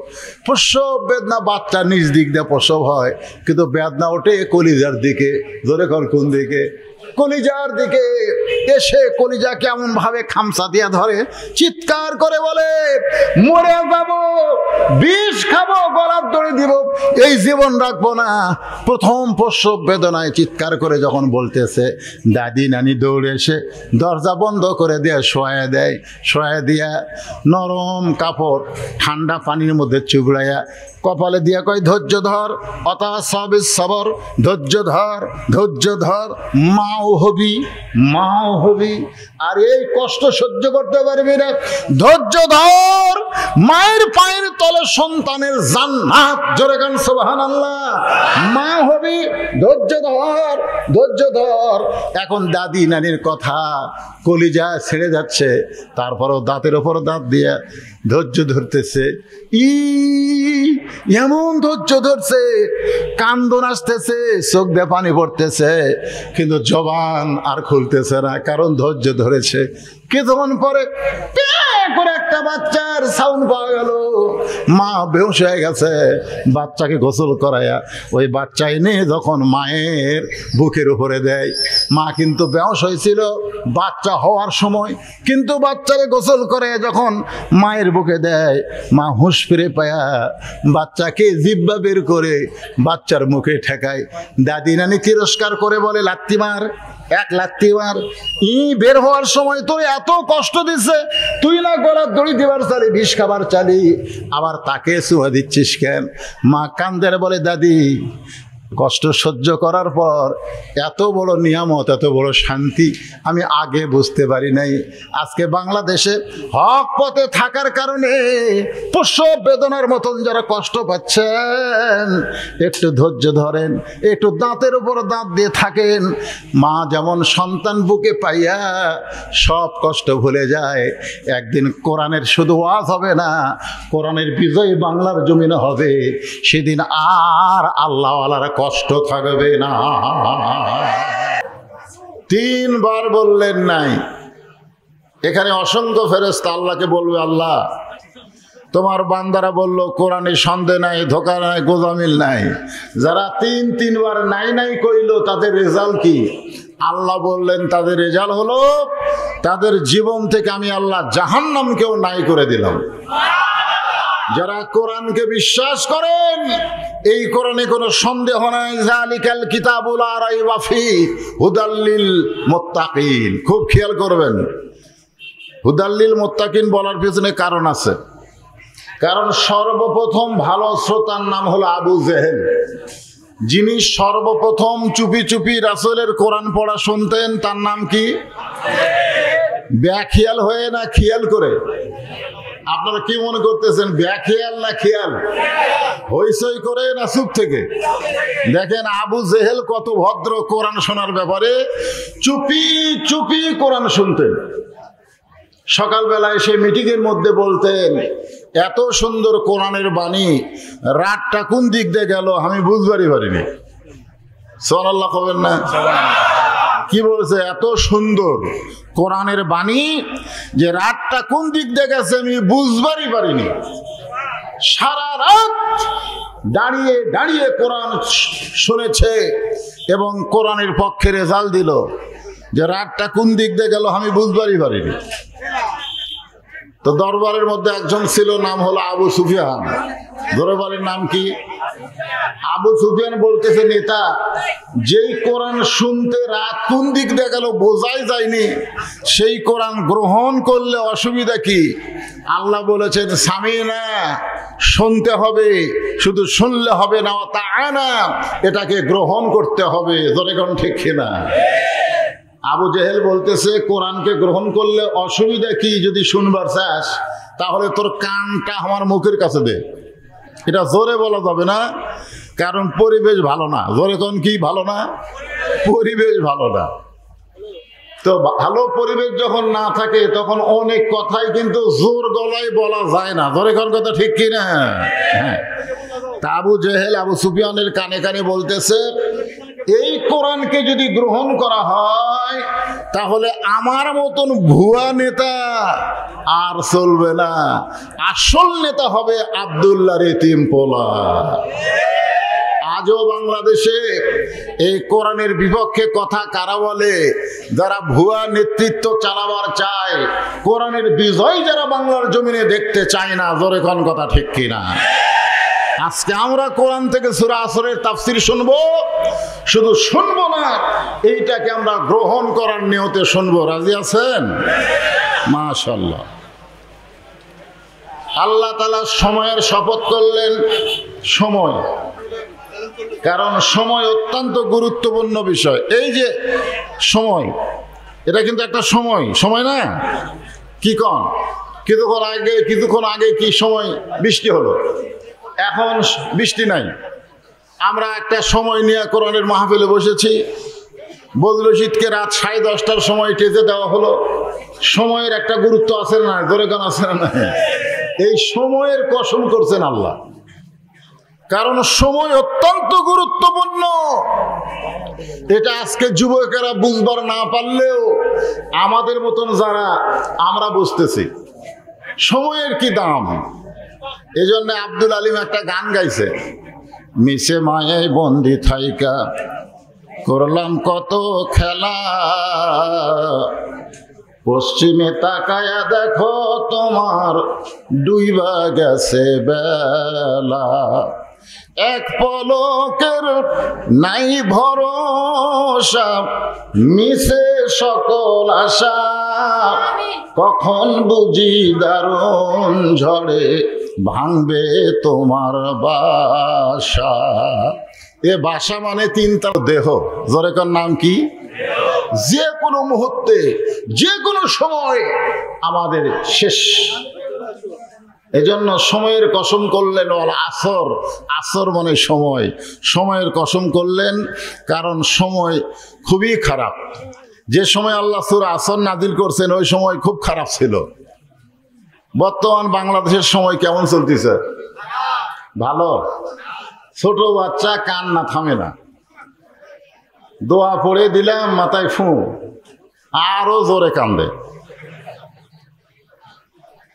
প্রসব বেদনা বাচ্চা নিজ দিক দিয়ে প্রসব হয়, কিন্তু বেদনা ওঠে কলিজার দিকে। জোরে কর, কোন দিকে? কলিজার দিকে। এসে কলিজা কেমন ভাবে খামসা দিয়া ধরে, চিৎকার করে বলে, মরে যাবো, বিষ খাবো, গলার দড়ি দিব, এই জীবন রাখবো না। প্রথম প্রসব বেদনায় চিৎকার করে যখন বলতেছে, দাদি নানি দৌড়ে এসে দরজা বন্ধ করে দিয়ে শোয়া দেয়। শোয়া দিয়া নরম কাপড় ঠান্ডা পানির মধ্যে চুবড়াইয়া কপালে দিয়া কয়, ধৈর্য ধর, অতা সবিস সবর, ধৈর্য ধর, ধৈর্য ধর, মাও হবি, মাও হবি। আর এই কষ্ট সহ্য করতে পারবি না, ধৈর্য ধর, মায়ের পায়ের তলে সন্তানের জান্নাত। জোরে গান সুবহানাল্লাহ। মা হবি, ধৈর্য ধর, ধৈর্য ধর। এখন দাদি নানির কথা কলিজা ছেড়ে যাচ্ছে, তারপরও দাঁতের ওপর দাঁত দিয়ে ধৈর্য ধরতেছে। এমন ধৈর্য ধরছে, কান্দন আসতেছে, চোখ দিয়ে পানি পড়তেছে, কিন্তু জবান আর খুলতেছে না, কারণ ধৈর্য ধরেছে। কিছুক্ষণ পরে করে একটা বাচ্চার সাউন্ড পাওয়া গেল, মা বেহুশ হয়ে গেছে। বাচ্চাকে গোসল করাইয়া ওই বাচ্চা এনে যখন মায়ের বুকের উপরে দেয়, মা কিন্তু বেহুশ হয়েছিল বাচ্চা হওয়ার সময়, কিন্তু বাচ্চাকে গোসল করে যখন মায়ের বুকে দেয়, মা হুঁশ ফিরে পায়া বাচ্চাকে জিব্বা বের করে বাচ্চার মুখে ঠেকায়। দাদি নানি তিরস্কার করে বলে, লাত্তি মার, এক লাত্তি মার। বের হওয়ার সময় তোর এত কষ্ট দিচ্ছে, তুই না গলার দড়ি দিবার চালি, বিষ খাবার চালি, আবার তাকে চুয়া দিচ্ছিস কেন? মা কান্দের বলে, দাদি, কষ্ট সহ্য করার পর এত বড় নিয়ামত, এত বড় শান্তি আমি আগে বুঝতে পারি নাই। আজকে বাংলাদেশে হক পথে থাকার কারণে প্রসব বেদনার মতন যারা কষ্ট পাচ্ছেন, একটু ধৈর্য ধরেন, একটু দাঁতের উপর দাঁত দিয়ে থাকেন। মা যেমন সন্তান বুকে পাইয়া সব কষ্ট ভুলে যায়, একদিন কোরআনের শুধু ওয়াজ হবে না, কোরআনের বিজয় বাংলার জমিনে হবে, সেদিন আর আল্লাহওয়ালারা কষ্ট থাকবে না। তিনবার বললেন নাই। এখানে অসংখ্য ফেরেশতা আল্লাহকে বলবে, আল্লাহ তোমার বান্দারা বলল কোরআনে সন্দেহ নাই, ধোঁকা নাই, গোজামিল নাই। যারা তিনবার নাই নাই কইল, তাদের রেজাল্ট কি? আল্লাহ বললেন, তাদের রেজাল্ট হলো তাদের জীবন থেকে আমি আল্লাহ জাহান্নামকেও নাই করে দিলাম। যারা কোরআনকে বিশ্বাস করেন, এই কোরআনে কোনো সন্দেহ নাই, যালিকাল কিতাবুল লা রাইবা ফিহি হুদাল লিল মুত্তাকিন। খুব খেয়াল করবেন, হুদাল লিল মুত্তাকিন বলার পেছনে কারণ আছে। কারণ সর্বপ্রথম ভালো শ্রোতার নাম হলো আবু জেহেল, যিনি সর্বপ্রথম চুপি চুপি রাসূলের কোরআন পড়া শুনতেন। তার নাম কি? ব্যাখিয়াল হয়ে না খেয়াল করে? আপনারা কি মনে করতেছেন, ব্যাখিয়াল না খেয়াল? হইচই করে না চুপ থেকে? দেখেন আবু জেহেল কত ভদ্র কোরআন শোনার ব্যাপারে, চুপি চুপি কোরআন শুনতেন। সকালবেলায় সে মিটিংয়ের মধ্যে বলতেন, এত সুন্দর কোরআনের বাণী, রাতটা কোন দিক দিয়ে গেল আমি বুঝবারই পারিনি। সুবহানাল্লাহ কবেন না? কি বলছে, এত সুন্দর কোরআনের বাণী যে রাতটা কোন দিক দিয়ে গেছে আমি বুঝবারই পারিনি। সারা রাত দাঁড়িয়ে দাঁড়িয়ে কোরআন শুনেছে এবং কোরআনের পক্ষে রেজাল্ট দিল, যে রাতটা কোন দিক দিয়ে গেল আমি বুঝবারই পারিনি। তো দরবারের মধ্যে একজন ছিল, নাম হলো আবু সুফিয়ান। দরবারের নাম কি? আবু সুফিয়ান বলতেছে, নেতা, যেই কোরআন শুনতে রাত কোন দিক দিয়ে গেল বোঝাই যায়নি, সেই কোরআন গ্রহণ করলে অসুবিধা কি? আল্লাহ বলেছেন, সামিনা, শুনতে হবে, শুধু শুনলে হবে না, তাআনা, এটাকে গ্রহণ করতে হবে। জোরে কোন ঠিক কিনা? আবু জেহেল বলতেছে, কোরআনকে গ্রহণ করলে অসুবিধা কি? যদি শুনবার চাস তাহলে তোর কানটা আমার মুখের কাছে দে। এটা জোরে বলা যাবে না, কারণ পরিবেশ ভালো না। জোরে কোন কি ভালো না? পরিবেশ ভালো না। তো ভালো পরিবেশ যখন না থাকে তখন অনেক কথাই কিন্তু জোর গলায় বলা যায় না। জোরে কোন কথা ঠিক কি না? হ্যাঁ। তা আবু জেহেল আবু সুফিয়ানের কানে কানে বলতেছে, এই কোরআনকে যদি গ্রহণ করা হয় তাহলে আমার মতন ভুয়া নেতা আর চলবে না, আসল নেতা হবে আব্দুল্লাহর এতিম পোলা। আজও বাংলাদেশে এই কোরআনের বিপক্ষে কথা কারা বলে? যারা ভুয়া নেতৃত্ব চালাবার চায়, কোরআনের বিজয় যারা বাংলার জমিনে দেখতে চায় না। জোরে কোন কথা ঠিক কিনা? আজকে আমরা কোরআন থেকে সূরা আসরের তাফসীর শুনবো, শুধু শুনবো না, এইটাকে আমরা গ্রহণ করার নিয়তে শুনবো। রাজি আছেন? মাশাআল্লাহ। আল্লাহ তাআলা সময়ের শপথ করলেন। সময়, কারণ সময় অত্যন্ত গুরুত্বপূর্ণ বিষয়। এই যে সময়, এটা কিন্তু একটা সময়, সময় না? কি কন? কিছুক্ষণ আগে কি সময় বৃষ্টি হলো, এখন বৃষ্টি নাই। আমরা একটা সময় নিয়ে কোরআনের মাহফিলে বসেছি, বদলু শীতকে রাত 10:30টার সময় টেজে দেওয়া হলো। সময়ের একটা গুরুত্ব আছে না? ধরে গান আছে না? এই সময়ের কসম করছেন আল্লাহ, কারণ সময় অত্যন্ত গুরুত্বপূর্ণ। এটা আজকে যুবকেরা বুঝবার না পারলেও আমাদের মতন যারা, আমরা বুঝতেছি সময়ের কি দাম। এই জন্য আব্দুল আলিম একটা গান গাইছে, মিশে মায়ে বন্দি থাইকা করলাম কত খেলা, পশ্চিমে তাকায়া দেখো তোমার ডুইবা গেছে বেলা, এক পলকের নাই ভরসা, মিশে সকল আশা, কখন বুঝি দারুণ ঝড়ে ভাঙবে তোমার বাসা। এ বাসা মানে তিনটা দেহ। জোরেকার নাম কি? যে কোনো মুহূর্তে, যে কোনো সময় আমাদের শেষ। এজন্য সময়ের কসম করলেন, ওয়াল আসর, আসর মানে সময়, সময়ের কসম করলেন, কারণ সময় খুবই খারাপ। যে সময় আল্লাহ সূরা আসর নাজিল করছেন ওই সময় খুব খারাপ ছিল। বর্তমান বাংলাদেশের সময় কেমন চলতেছে? ভালো। ছোট বাচ্চা কান্না থামে না, দোয়া পড়ে দিলাম মাথায় ফু, আরো জোরে কান্দে।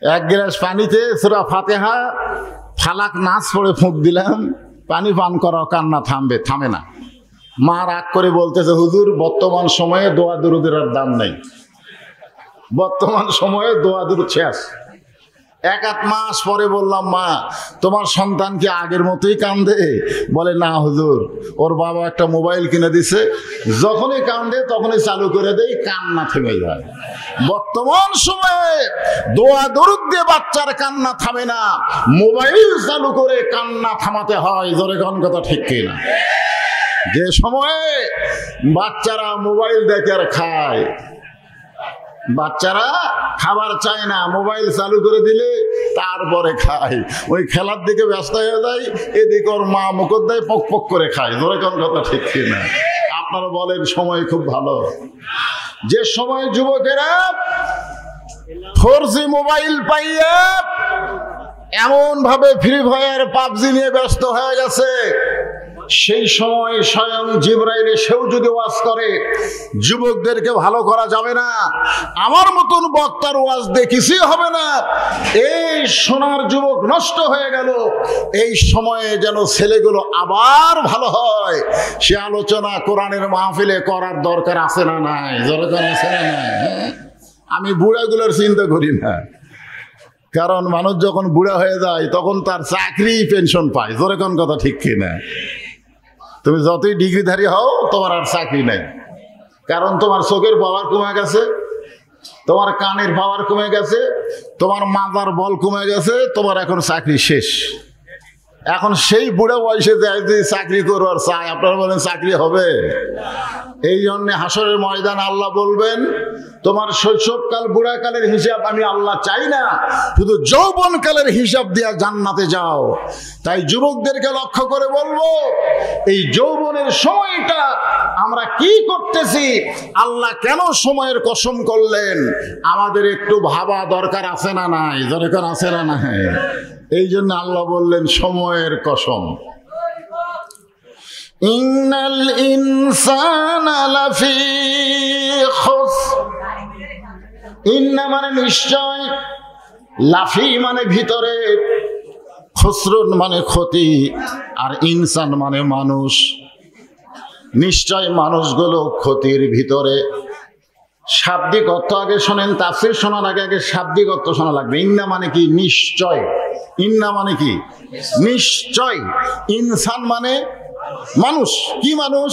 এক গ্লাস পানিতে সূরা ফাতিহা ফালাক নাস পড়ে ফুঁক দিলাম, পানি পান করাও, কান্না থামবে? থামে না। মা রাগ করে বলতেছে, হুজুর বর্তমান সময়ে দোয়া দুরুদের আর দাম নেই, বর্তমান সময়ে দোয়া দুরুদ শেষ। 1-8 মাস পরে বললাম, মা তোমার সন্তান কি আগের মতোই কান্দে? বলে, না হুজুর, ওর বাবা একটা মোবাইল কিনে দিছে, যখনই কান্দে তখনই চালু করে দেই, কান্না থেমে যায়। বর্তমান সময়ে দোয়া দরুদ দিয়ে বাচ্চার কান্না থামে না, মোবাইল চালু করে কান্না থামাতে হয়। জোরে কোন কথা ঠিক কিনা? যে সময়ে বাচ্চারা মোবাইল দেখে আর খায়, বাচ্চারা খাবার চায় না, মোবাইল চালু করে দিলে তারপরে খায়। ওই খেলার দিকে ব্যস্ত হয়ে যায়, এদিকে ওর মা মুখর দেয়, পক পক করে খায়। ধরে কোন কথা ঠিক কিনা? আপনারা বলেন সময় খুব ভালো। যে সময় যুবকেরা 4G মোবাইল পাইয়া এমন ভাবে ফ্রি ফায়ার পাবজি নিয়ে ব্যস্ত হয়ে গেছে, সেই সময় স্বয়ং জিবরাইল এসেও যদি ওয়াজ করে, যুবকদেরকে ভালো করা যাবে না, আমার মতন বক্তার ওয়াজ দেখেছি হবে না। এই সোনার যুবক নষ্ট হয়ে গেল। এই সময়ে যেন ছেলেগুলো আবার ভালো হয়, সে আলোচনা কোরআনের মাহফিলে করার দরকার আছে না নাই? দরকার আছে না নাই? আমি বুড়াগুলোর চিন্তা করি না, কারণ মানুষ যখন বুড়া হয়ে যায় তখন তার চাকরি পেনশন পায়। জোরে কোন কথা ঠিক কিনা? তুমি যতই ডিগ্রিধারী হও, তোমার আর চাকরি নাই, কারণ তোমার চোখের পাওয়ার কমে গেছে, তোমার কানের পাওয়ার কমে গেছে, তোমার মাথার বল কমে গেছে, তোমার এখন চাকরি শেষ। এখন সেই বুড়ো বয়সে যায় যদি চাকরি করবার চায়, আপনারা বলেন চাকরি হবে? এই জন্য হাসরের ময়দান আল্লাহ বলবেন, তোমার শৈশবকাল বুড়াকালের হিসাব আমি আল্লাহ চাই না, শুধু যৌবনকালের হিসাব দিয়া জান্নাতে যাও। তাই যুবকদেরকে লক্ষ্য করে বলবো, এই যৌবনের সময়টা আমরা কি করতেছি, আল্লাহ কেন সময়ের কসম করলেন, আমাদের একটু ভাবা দরকার আছে না নাই? দরকার আছে না নাই? এই জন্য আল্লাহ বললেন সময়ের কসম। ইন্নাল ইনসানা লাফি খুসর, ইন্না মানে নিশ্চয়, লাফি মানে ভিতরে, খুসরুন মানে ক্ষতি, আর ইনসান মানে মানুষ। নিশ্চয় মানুষগুলো ক্ষতির ভিতরে। শাব্দিক অর্থ আগে শোনেন, তাফসীর শোনার আগে আগে শাব্দিক অর্থ শোনা লাগবে। ইন্না মানে কি? নিশ্চয়। ইন্না মানে কি? নিশ্চয়। ইনসান মানে মানুষ। কি মানুষ?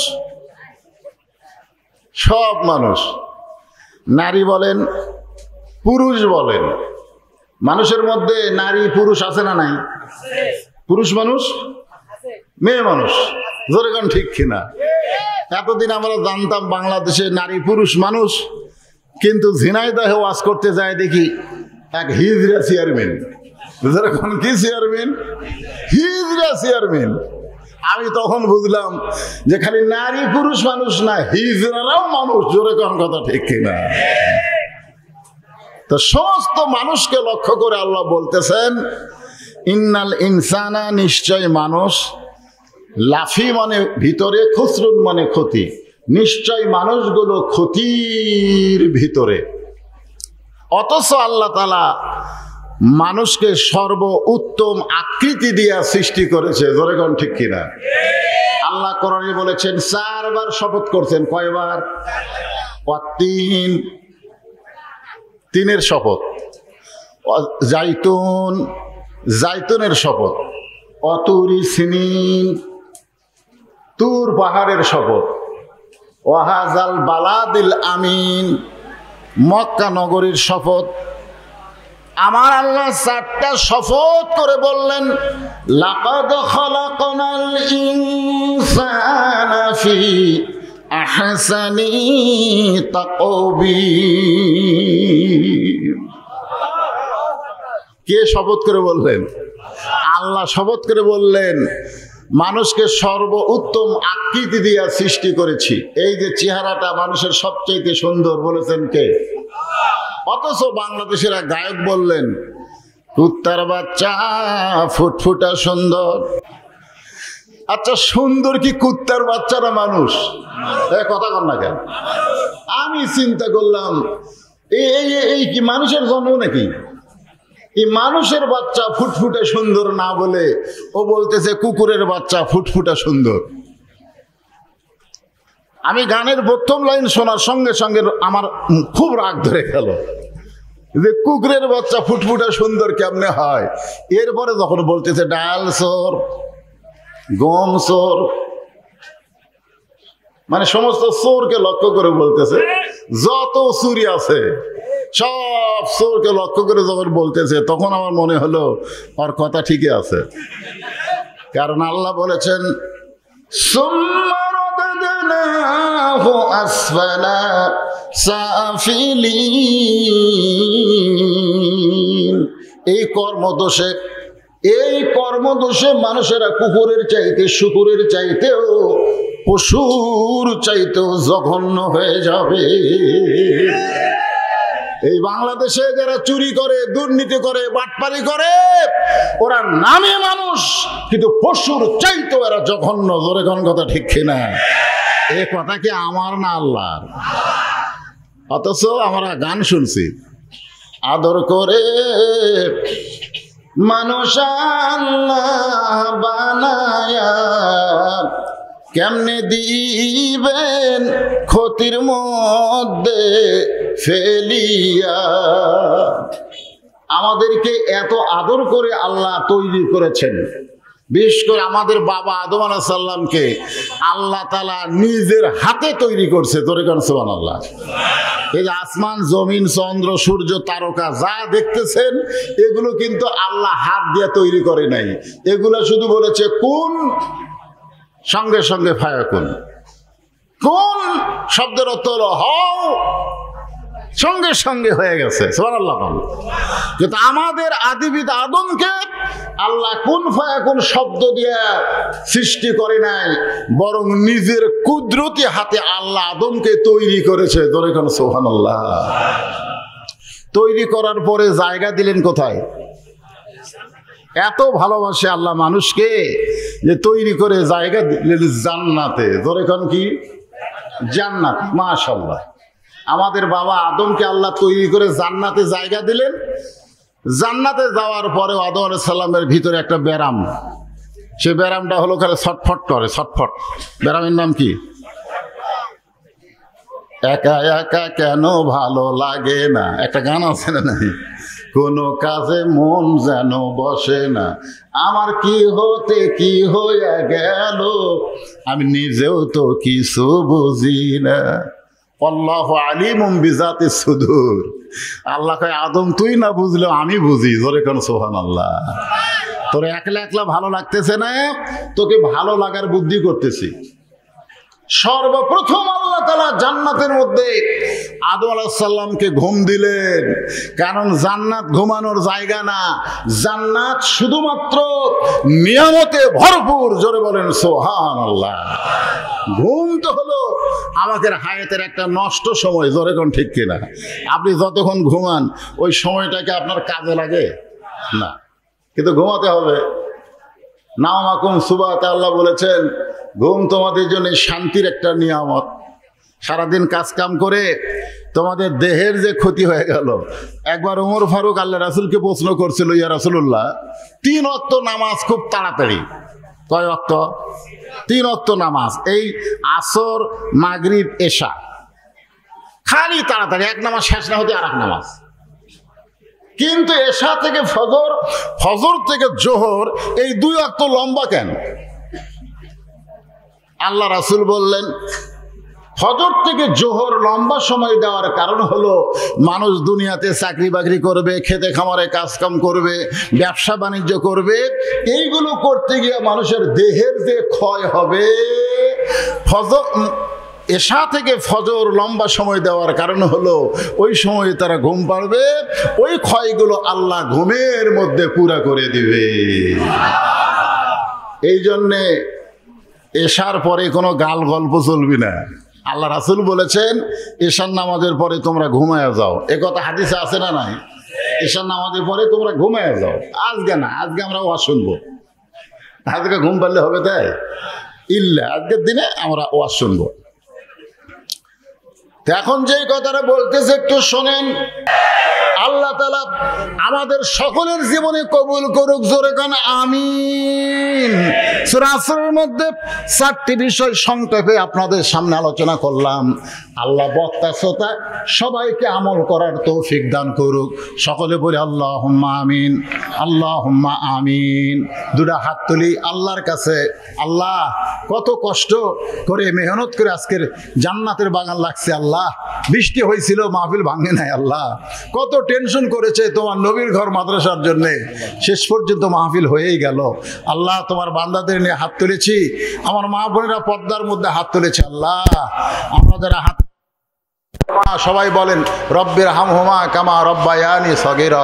সব মানুষ, নারী বলেন পুরুষ বলেন। মানুষের মধ্যে নারী পুরুষ আছে না নাই? পুরুষ মানুষ, মেয়ে মানুষ, জোরে কোন ঠিক কিনা? এতদিন আমরা জানতাম বাংলাদেশে নারী পুরুষ মানুষ, কিন্তু ঝিনাইদহে ওয়াজ করতে যায় দেখি এক হিজড়া চেয়ারম্যান। কি চেয়ারম্যান? হিজড়া চেয়ারম্যান। আমি তখন বুঝলাম যে খালি নারী পুরুষ মানুষ না, হিজড়ারাও মানুষ। জোরে কোন কথা ঠিক কিনা? তো সমস্ত মানুষকে লক্ষ্য করে আল্লাহ বলতেছেন, ইন্নাল ইনসানা নিশ্চয় মানুষ, লাফি মানে ভিতরে, খুসরুন মানে ক্ষতি। নিশ্চয় মানুষগুলো ক্ষতির ভিতরে। অথচ আল্লাহ তাআলা মানুষকে সর্ব উত্তম আকৃতি দিয়া সৃষ্টি করেছে। জোরে কোন ঠিক কিনা? আল্লাহ কোরআনে বলেছেন, 4 বার শপথ করছেন। কয়বার? তিনের শপথ। জাইতুন, জাইতুনের শপথ। অতুরি সিনিন, তুর পাহাড়ের শপথ। ওয়াহাজাল বালাদিল আমিন, মক্কা নগরীর শপথ। আমার আল্লাহ 4টা শপথ করে বললেন, লাকাদ খালাকনাল ইনসানা ফি আহসানি তাকবীর। কে শপথ করে বললেন? আল্লাহ শপথ করে বললেন, মানুষকে সর্ব উত্তম আকৃতি দিয়া সৃষ্টি করেছি। এই যে চেহারাটা মানুষের সবচেয়ে সুন্দর, বলেছেন কে? অথচ বাংলাদেশের এক গায়ক বললেন, কুত্তার বাচ্চা ফুটফুটা সুন্দর। আচ্ছা, সুন্দর কি কুত্তার বাচ্চারা মানুষ? কথা কন না কেন? আমি চিন্তা করলাম, এই কি মানুষের জন্ম নাকি? এই মানুষের বাচ্চা ফুটফুটে সুন্দর না বলে ও বলতেছে কুকুরের বাচ্চা ফুটফুটে সুন্দর। আমি গানের প্রথম লাইন শোনার সঙ্গে সঙ্গে আমার খুব রাগ ধরে গেল যে কুকুরের বাচ্চা ফুটফুটে সুন্দর কেমনে হয়। এরপরে যখন বলতেছে ডাল চোর, গম চোর, মানে সমস্ত চোরকে লক্ষ্য করে বলতেছে, যত চুরি আছে সব চোরকে লক্ষ্য করে যখন বলতেছে, তখন আমার মনে হলো ওর কথা ঠিকই আছে। কারণ আল্লাহ বলেছেন, এই কর্মদোষে মানুষেরা কুকুরের চাইতে, শুকুরের চাইতেও, পশুর চাইতেও জঘন্য হয়ে যাবে। এই বাংলাদেশে যারা চুরি করে, দুর্নীতি করে, বাটপারি করে, ওরা নামে মানুষ, কিন্তু পশুর চাইতেও এরা জঘন্য। জোরে কোন কথা ঠিক কিনা? এই কথা কি আমার না আল্লাহর? অথচ আমরা গান শুনছি, আদর করে মানুষ আল্লাহ বানায়া কেমনে দিবেন ক্ষতির মধ্যে ফেলিয়া। আমাদেরকে এত আদর করে আল্লাহ তৈরি করেছেন বিশেষ করে আমাদের বাবা আদম আলাইহিস সালামকে আল্লাহ তাআলা নিজের হাতে তৈরি করছে। তোরে কোন সুবহানাল্লাহ। এই যে আসমান, জমিন, চন্দ্র, সূর্য, তারকা যা দেখতেছেন এগুলো কিন্তু আল্লাহ হাত দিয়ে তৈরি করে নাই। এগুলো শুধু বলেছে কোন, সঙ্গে সঙ্গে ফায়াকুন। কোন শব্দের অর্থ হলো হও, সঙ্গে সঙ্গে হয়ে গেছে। সুবহানাল্লাহ। কিন্তু আমাদের আদিবিদ আদমকে আল্লাহ কুন ফায়াকুন শব্দ দিয়ে সৃষ্টি করে নাই, বরং নিজের কুদরতি হাতে আল্লাহ আদমকে তৈরি করেছে। ধরে কোন সুবহানাল্লাহ। তৈরি করার পরে জায়গা দিলেন কোথায়? এত ভালোবাসে আল্লাহ মানুষকে যে তৈরি করে জায়গা দিলেন জান্নাতে। ধরে কোন কি? জান্নাত। মাশাআল্লাহ। আমাদের বাবা আদমকে আল্লাহ তৈরি করে জান্নাতে জায়গা দিলেন। জান্নাতে যাওয়ার পরে আদম আলাইহিস সালামের ভিতরে একটা ব্যারাম, সে ব্যারামটা হলো খালি ছটফট করে, ছটফট। ব্যারামের নাম কি? একা একা কেন ভালো লাগে না, একটা গান আছে না নাই? কোনো কাজে মন যেন বসে না, আমার কি হতে কি হয়ে গেল, আমি নিজেও তো কিছু বুঝি না। আল্লাহু আলিমুম বিজাতিস সুদূর। আল্লাহ কয় আদম তুই না বুঝলেও আমি বুঝি। জোরে কোন সুবহানাল্লাহ। তোর একলা একলা ভালো লাগতেছে না, তোকে ভালো লাগার বুদ্ধি করতেছি। সর্বপ্রথম আল্লাহ তাআলা জান্নাতের মধ্যে আদম আলাইহিস সালামকে ঘুম দিলেন। কারণ জান্নাত ঘুমানোর জায়গা না, জান্নাত শুধুমাত্র নিয়ামতে ভরপুর। জোরে বলেন সুবহানাল্লাহ। ঘুম তো হলো আমাদের হায়াতের একটা নষ্ট সময়। জোরে কোন ঠিক কিনা? আপনি যতক্ষণ ঘুমান ওই সময়টাকে আপনার কাজে লাগে না, কিন্তু ঘুমাতে হবে। নাওমাকুম সুবাতে আল্লাহ বলেছেন ঘুম তোমাদের জন্য শান্তির একটা নিয়ামত। সারাদিন কাজ কাম করে তোমাদের দেহের যে ক্ষতি হয়ে গেল। একবার ওমর ফারুক আল্লাহ রাসূলকে প্রশ্ন করছিল, ইয়া রাসূলুল্লাহ, 3 ওয়াক্ত নামাজ খুব তাড়াতাড়ি, কয় ওয়াক্ত? 3 ওয়াক্ত নামাজ, এই আসর, মাগরিব, এশা, খালি তাড়াতাড়ি, এক নামাজ শেষ না হতে আরেক নামাজ। কিন্তু এশা থেকে ফজর, ফজর থেকে জোহর, এই 2 ওয়াক্ত লম্বা কেন? আল্লাহ রাসূল বললেন ফজর থেকে জোহর লম্বা সময় দেওয়ার কারণ হলো মানুষ দুনিয়াতে চাকরি বাকরি করবে, খেতে খামারে কাজকাম করবে, ব্যবসা বাণিজ্য করবে। এইগুলো করতে গিয়ে মানুষের দেহের যে ক্ষয় হবে, ফজর এশা থেকে ফজর লম্বা সময় দেওয়ার কারণ হলো ওই সময় তারা ঘুম পাড়বে, ওই ক্ষয়গুলো আল্লাহ ঘুমের মধ্যে পুরা করে দিবে। এই জন্যে এশার পরে কোনো গাল গল্প চলবি না। আল্লাহ রাসূল বলেছেন এশার নামাজের পরে তোমরা ঘুমায় যাও। এ কথা হাদিসে আছে না নাই? এশার নামাজের পরে তোমরা ঘুমায় যাও। আজকে না, আজকে আমরা ওয়াজ শুনবো। আজকে ঘুম পারলে হবে তাই? ইল্লা আজকের দিনে আমরা ওয়াজ শুনবো। এখন যে কথাটা বলতেছে একটু শোনেন। আল্লাহ তাআলা আমাদের সকলের জীবনে কবুল করুক। জোরে কান আমিন। সূরা আসরের মধ্যে 4টি বিষয় সংক্ষেপে আপনাদের সামনে আলোচনা করলাম। আল্লাহ বক্তা শ্রোতা সবাইকে আমল করার তৌফিক দান করুক। সকলে বলি আল্লাহুম্মা আমিন, আল্লাহুম্মা আমিন। 2টা হাত তুলি আল্লাহর কাছে। আল্লাহ, কত কষ্ট করে মেহনত করে আজকের জান্নাতের বাগান লাগছে। আল্লাহ, বৃষ্টি হয়েছিল, মাহফিল ভাঙে নাই। আল্লাহ, কত টেনশন করেছে তোমার নবীর ঘর মাদ্রাসার জন্য, শেষ পর্যন্ত মাহফিল হয়েই গেল। আল্লাহ, তোমার বান্দাদের নিয়ে হাত তুলেছি, আমার মা বোনেরা পর্দার মধ্যে হাত তুলেছে। আল্লাহ, আমরা যারা হাত সবাই বলেন রব্বির হামহুমা কামা রব্বায়ানি সগীরা।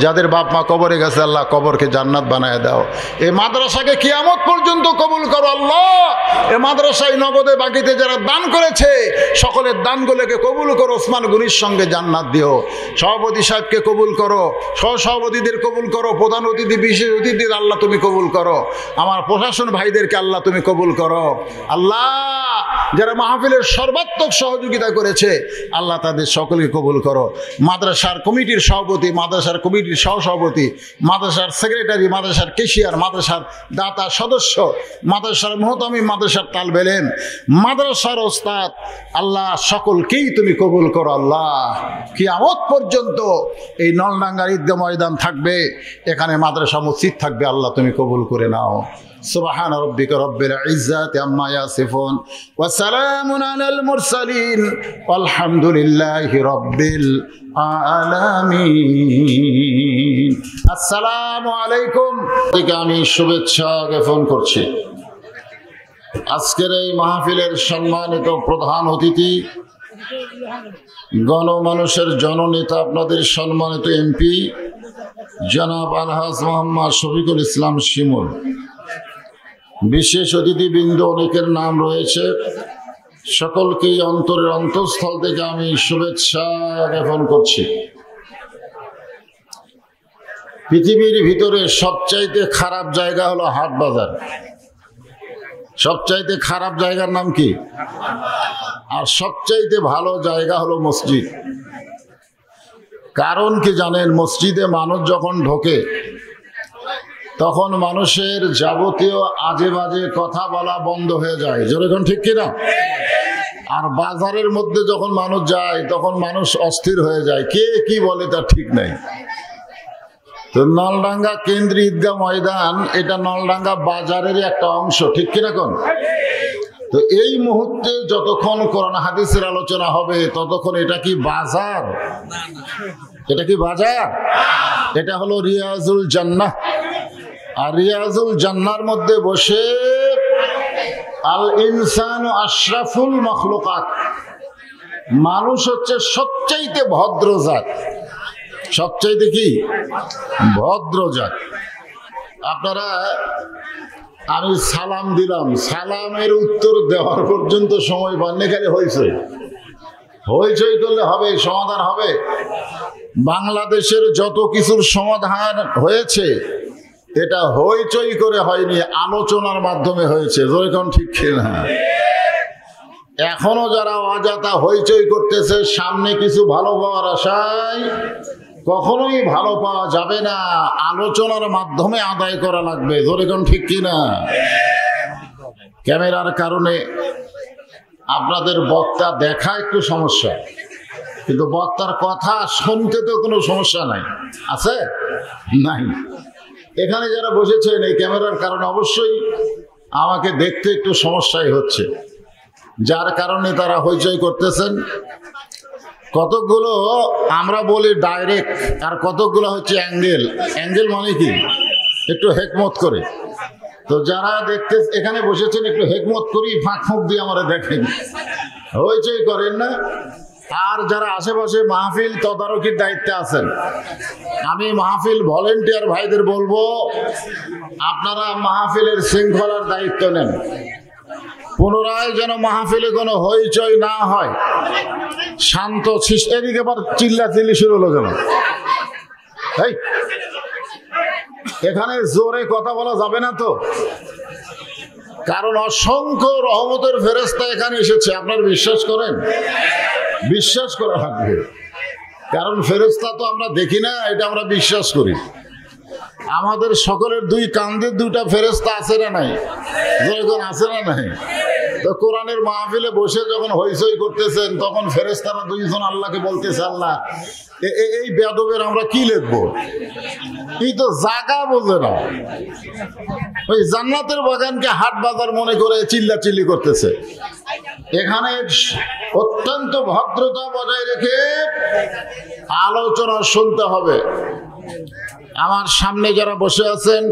যাদের বাপ মা কবরে গেছে আল্লাহ কবরকে জান্নাত বানায় দাও। এই মাদ্রাসাকে কিয়ামত পর্যন্ত কবুল করো আল্লাহ। এই মাদ্রাসায় নগদে বাকিতে যারা দান করেছে সকলের দানগুলোকে কবুল করো। ওসমান গনির সঙ্গে জান্নাত দিও। সভাপতি সাহেবকে কবুল করো, সহসভাপতিদের কবুল করো, প্রধান অতিথি বিশেষ অতিথিদের আল্লাহ তুমি কবুল করো। আমার প্রশাসন ভাইদেরকে আল্লাহ তুমি কবুল করো। আল্লাহ, যারা মাহফিলের সর্বাত্মক সহযোগিতা করেছে, আল্লাহ তাদের সকলকে কবুল করো। মাদ্রাসার কমিটির সভাপতি, মাদ্রাসার কমিটির সহসভাপতি, মাদ্রাসার সেক্রেটারি, মাদ্রাসার কেশিয়ার, মাদ্রাসার দাতা সদস্য, মাদ্রাসার মুহতামিম, মাদ্রাসার তালবে ইলম, মাদ্রাসার ওস্তাদ, আল্লাহ সকলকেই তুমি কবুল করো। আল্লাহ কিয়ামত পর্যন্ত এই নলডাঙ্গার ঈদগাহ ময়দান থাকবে, এখানে মাদ্রাসা মসজিদ থাকবে, আল্লাহ তুমি কবুল করে নাও। সুবহান রাব্বিকা রব্বিল ইজ্জাতি আম্মা ইয়াসিফুন ওয়া সালামুন আলাল মুরসালিন আলহামদুলিল্লাহি রাব্বিল আলামিন। আসসালামু আলাইকুম। আমি শুভেচ্ছা জ্ঞাপন করছি আজকের এই মাহফিলের সম্মানিত প্রধান অতিথি, গণমানুষের জননেতা, আপনাদের সম্মানিত এমপি জনাব আলহাজ মোহাম্মদ শফিকুল ইসলাম শিমুল, বিশেষ অতিথিবৃন্দ, অনেকের নাম রয়েছে, সকলকেই অন্তরের অন্তঃস্থল থেকে আমি শুভেচ্ছা জ্ঞাপন করছি। পৃথিবীর ভিতরে সবচাইতে খারাপ জায়গা হলো হাট বাজার। সবচাইতে খারাপ জায়গার নাম কি? আর সবচাইতে ভালো জায়গা হলো মসজিদ। কারণ কি জানেন? মসজিদে মানুষ যখন ঢোকে তখন মানুষের যাবতীয় আজে বাজে কথা বলা বন্ধ হয়ে যায়। যেরকম ঠিক কিনা? আর বাজারের মধ্যে যখন মানুষ যায় তখন মানুষ অস্থির হয়ে যায়, কে কি বলে তার ঠিক নাই। তো নলডাঙ্গা কেন্দ্রীয় ঈদগাহ ময়দান এটা নলডাঙ্গা বাজারের একটা অংশ, ঠিক কিনা কোন? তো এই মুহূর্তে যতক্ষণ কোরআন হাদিসের আলোচনা হবে ততক্ষণ এটা কি বাজার? এটা কি বাজার? এটা হলো রিয়াজুল জান্নাহ। আর রিয়াজুল জান্নার মধ্যে বসে আল ইনসানু আশরাফুল মাখলুকাত, মানুষ হচ্ছে সবচাইতে ভদ্র জাত। সবচাইতে কি ভদ্র জাত। আপনারা, আমি সালাম দিলাম, সালামের উত্তর দেওয়ার পর্যন্ত সময় পাননি, খালি হইচই হইচই করলে হবে? সমাধান হবে? বাংলাদেশের যত কিছুর সমাধান হয়েছে এটা হইচই করে হয়নি, আলোচনার মাধ্যমে হয়েছে। যেরকম ঠিক না? এখনো যারা অযথা হইচই করতেছে, সামনে কিছু ভালো পাওয়ার আশায় কখনোই ভালো পাওয়া যাবে না, আলোচনার মাধ্যমে আদায় করা লাগবে। যেরকম ঠিক কিনা? ক্যামেরার কারণে আপনাদের বক্তা দেখা একটু সমস্যা, কিন্তু বক্তার কথা শুনতে তো কোনো সমস্যা নাই। আছে? নাই। এখানে যারা বসেছেন এই ক্যামেরার কারণে অবশ্যই আমাকে দেখতে একটু সমস্যাই হচ্ছে, যার কারণে তারা হইচই করতেছেন। কতকগুলো আমরা বলি ডাইরেক্ট, আর কতকগুলো হচ্ছে অ্যাঙ্গেল। অ্যাঙ্গেল মানে কি? একটু হেকমত করে। তো যারা দেখতে এখানে বসেছেন একটু হেকমত করি, ফাঁক ফুঁক দিয়ে আমরা দেখেন, হইচই করেন না। আর যারা আশেপাশে মাহফিল তদারকির দায়িত্বে আছেন, আমি মাহফিল ভলেন্টিয়ার ভাইদের বলবো, আপনারা মাহফিলের শৃঙ্খলার দায়িত্ব নেন। পুনরায় যেন মাহফিলে কোনো হইচই না হয়, শান্ত। এদিকে আবার চিল্লাচিল্লি শুরু হলো যেন। এখানে জোরে কথা বলা যাবে না তো, কারণ অসংখ্য রহমতের ফেরেশতা এখানে এসেছে। আপনারা বিশ্বাস করেন? বিশ্বাস করা লাগবে, কারণ ফেরেশতা তো আমরা দেখি না, এটা আমরা বিশ্বাস করি। আমাদের সকলের দুই কাঁধের দুইটা ফেরেশতা আছে না নাই? যখন আছে না নাই? তো কোরআনের মাহফিলে বসে যখন হইচই করতেছেন তখন ফেরেশতারা দুইজন আল্লাহকে বলতেছে, আল্লাহ এই বেয়াদবের আমরা কি লিখবো? এই তো জায়গা বোঝে না, ওই জান্নাতের বাগানকে হাট বাজার মনে করে চিল্লাচিল্লি করতেছে। এখানে অত্যন্ত ভদ্রতা বজায় রেখে আলোচনা শুনতে হবে। আমার সামনে যারা বসে আছেন,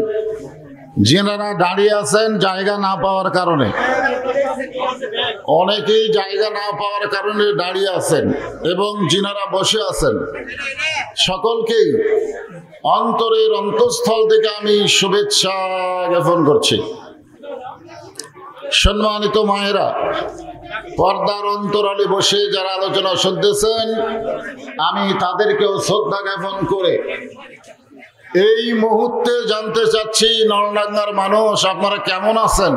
যারা দাঁড়িয়ে আছেন জায়গা না পাওয়ার কারণে, অনেকেই জায়গা না পাওয়ার কারণে দাঁড়িয়ে আছেন, এবং যিনারা বসে আছেন সকলকেই অন্তরের অন্তঃস্থল থেকে আমি শুভেচ্ছা জ্ঞাপন করছি। সম্মানিত মায়েরা, পর্দার অন্তরালে বসে যারা আলোচনা শুনতেছেন, আমি তাদেরকেও শ্রদ্ধা জ্ঞাপন করে এই মুহূর্তে জানতে চাচ্ছি, নলডাঙ্গার মানুষ আপনারা কেমন আছেন?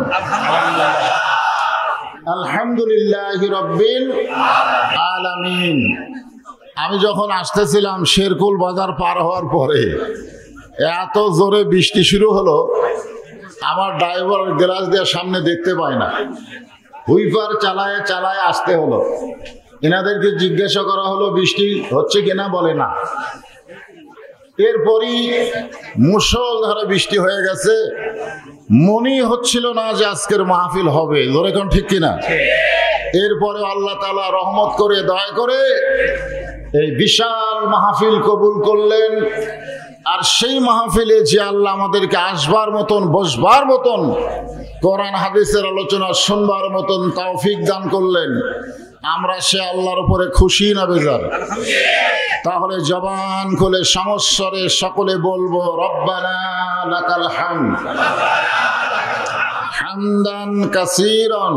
আলহামদুলিল্লাহি রাব্বিল আলামিন। আমি যখন আসতেছিলাম শেরকুল বাজার পার হওয়ার পরে এত জোরে বৃষ্টি শুরু হলো, আমার ড্রাইভার গ্লাস দিয়ে সামনে দেখতে পায় না, হুইপার চালায় চালায় আসতে হলো। এনাদেরকে জিজ্ঞাসা করা হলো বৃষ্টি হচ্ছে কিনা, বলে না। এরপরই মুষলধারে বৃষ্টি হয়ে গেছে, মনেই হচ্ছিল না যে আজকের মাহফিল হবে, ধরে কোন ঠিক কিনা। এরপরে আল্লাহ তাআলা রহমত করে দয়া করে এই বিশাল মাহফিল কবুল করলেন। আর সেই মাহফিলে যে আল্লাহ আমাদেরকে আসবার মতন, বসবার মতন, কোরআন হাদিসের আলোচনা শুনবার মতন তৌফিক দান করলেন, আমরা সে আল্লাহর উপরে খুশি না বেজার? তাহলে জবান খুলে সমস্বরে সকলে বলবো রব্বানা লাকাল হামদ হামদান কাসীরান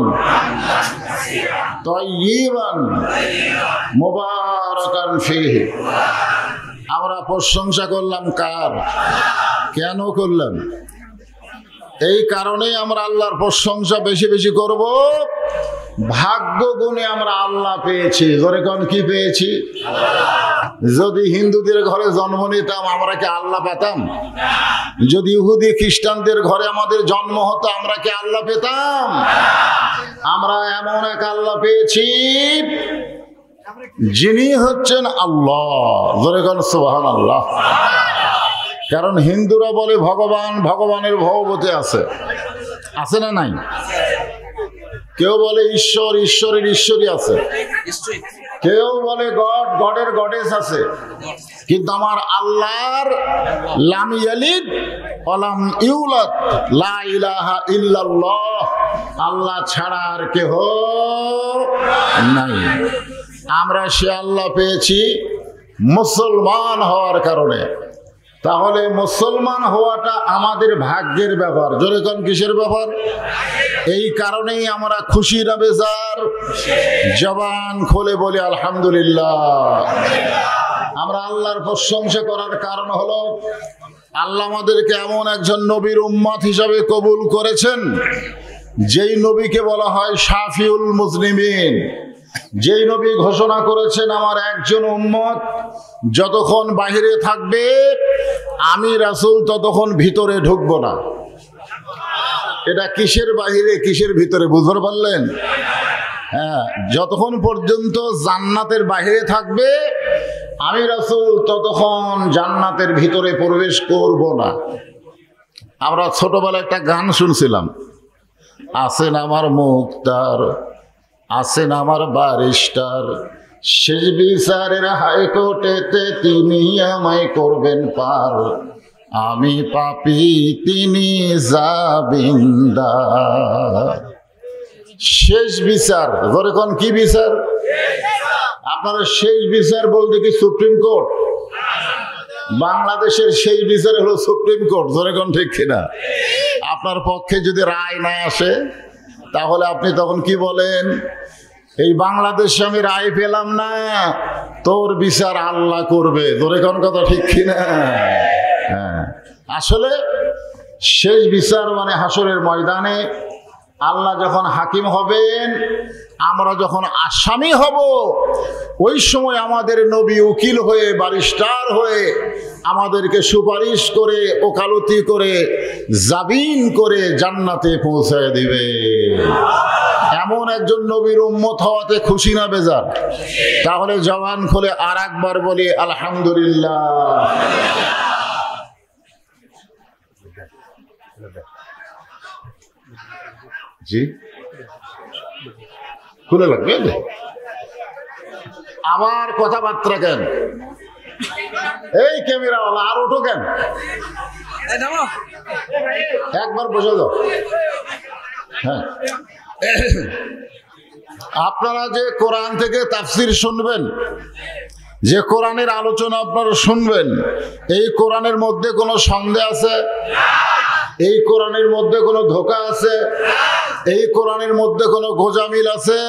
তাইয়িবান মুবারাকান ফীহি। আমরা প্রশংসা করলাম কার? কেন করলাম? এই কারণেই আমরা আল্লাহর প্রশংসা বেশি বেশি করব। ভাগ্য গুণে আমরা আল্লাহ পেয়েছি, জোরে কোন কি পেয়েছি? যদি হিন্দুদের ঘরে জন্ম নিতাম আমরা কি আল্লাহ পেতাম? যদি ইহুদি খ্রিস্টানদের ঘরে আমাদের জন্ম হতো আমরা কি আল্লাহ পেতাম? আমরা এমন এক আল্লাহ পেয়েছি যিনি হচ্ছেন আল্লাহ, জোরে কোন সুবহানাল্লাহ। কারণ হিন্দুরা বলে ভগবান, ভগবানের ভগবতী আছে, আছে না নাই? কেউ বলে ঈশ্বর, ঈশ্বরের ঈশ্বরী আছে। কেউ বলে গড, গডের গডেস আছে। কিন্তু আমার আল্লাহর লাম ইয়ালিদ ওয়া লাম ইউলাদ, লা ইলাহা ইল্লাল্লাহ, আল্লাহ ছাড়া আর কেহ নাই। আমরা সে আল্লাহ পেয়েছি মুসলমান হওয়ার কারণে। তাহলে মুসলমান হওয়াটা আমাদের ভাগ্যের ব্যাপার, জোরে কোন কিসের ব্যাপার? এই কারণেই আমরা খুশি না বেজার? জবান খুলে বলি আলহামদুলিল্লাহ। আমরা আল্লাহর প্রশংসা করার কারণ হলো আল্লাহ আমাদেরকে এমন একজন নবীর উম্মত হিসাবে কবুল করেছেন, যেই নবীকে বলা হয় শাফিউল মুজলিমিন। যেই নবী ঘোষণা করেছেন আমার একজন উম্মত যতক্ষণ বাহিরে থাকবে আমি রাসূল ততক্ষণ ভিতরে ঢুকবো না। এটা কিসের বাহিরে কিসের ভিতরে বুঝতে পারলেন? হ্যাঁ, যতক্ষণ পর্যন্ত জান্নাতের বাহিরে থাকবে আমি রাসূল ততক্ষণ জান্নাতের ভিতরে প্রবেশ করব না। আমরা ছোটবেলায় একটা গান শুনছিলাম, আছেন আমার মুক্তার, আছেন আমার ব্যারিস্টার, শেষ বিচারের হাইকোর্টেতে তিনি আমায় করবেন পার, আমি পাপী তিনি জামিনদার। শেষ বিচার, ধরে কোন কি বিচার? আপনারা শেষ বিচার বলতে কি সুপ্রিম কোর্ট? বাংলাদেশের সেই বিচার হলো সুপ্রিম কোর্ট, ধরে কোন ঠিক কিনা? আপনার পক্ষে যদি রায় না আসে তাহলে আপনি তখন কি বলেন? এই বাংলাদেশে আমি রায় পেলাম না, তোর বিচার আল্লাহ করবে, ধরে কোন কথা ঠিক কিনা? হ্যাঁ, আসলে শেষ বিচার মানে হাসরের ময়দানে আল্লাহ যখন হাকিম হবেন, আমরা যখন আসামি হব, ওই সময় আমাদের নবী উকিল হয়ে, ব্যারিস্টার হয়ে আমাদেরকে সুপারিশ করে, ওকালতি করে, জামিন করে জান্নাতে পৌঁছায় দিবে। এমন একজন নবীর উম্মত হওয়াতে খুশি না বেজার? তাহলে জবান খুলে আর একবার বলি আলহামদুলিল্লাহ। জি, খুলে লাগবে। আবার কথাবার্তা কেন? এই ক্যামেরাওয়ালা আর ওঠো কেন? একবার বসে যাও। হ্যাঁ, আপনারা যে কোরআন থেকে তাফসির শুনবেন, যে কোরআনের আলোচনা আপনারা শুনবেন, এই কোরআনের মধ্যে কোনো সন্দেহ আছে? এই কোরআনের মধ্যে কোনো ধোঁকা আছে? এই কোরআনের মধ্যে কোনো গোজামিল আছে?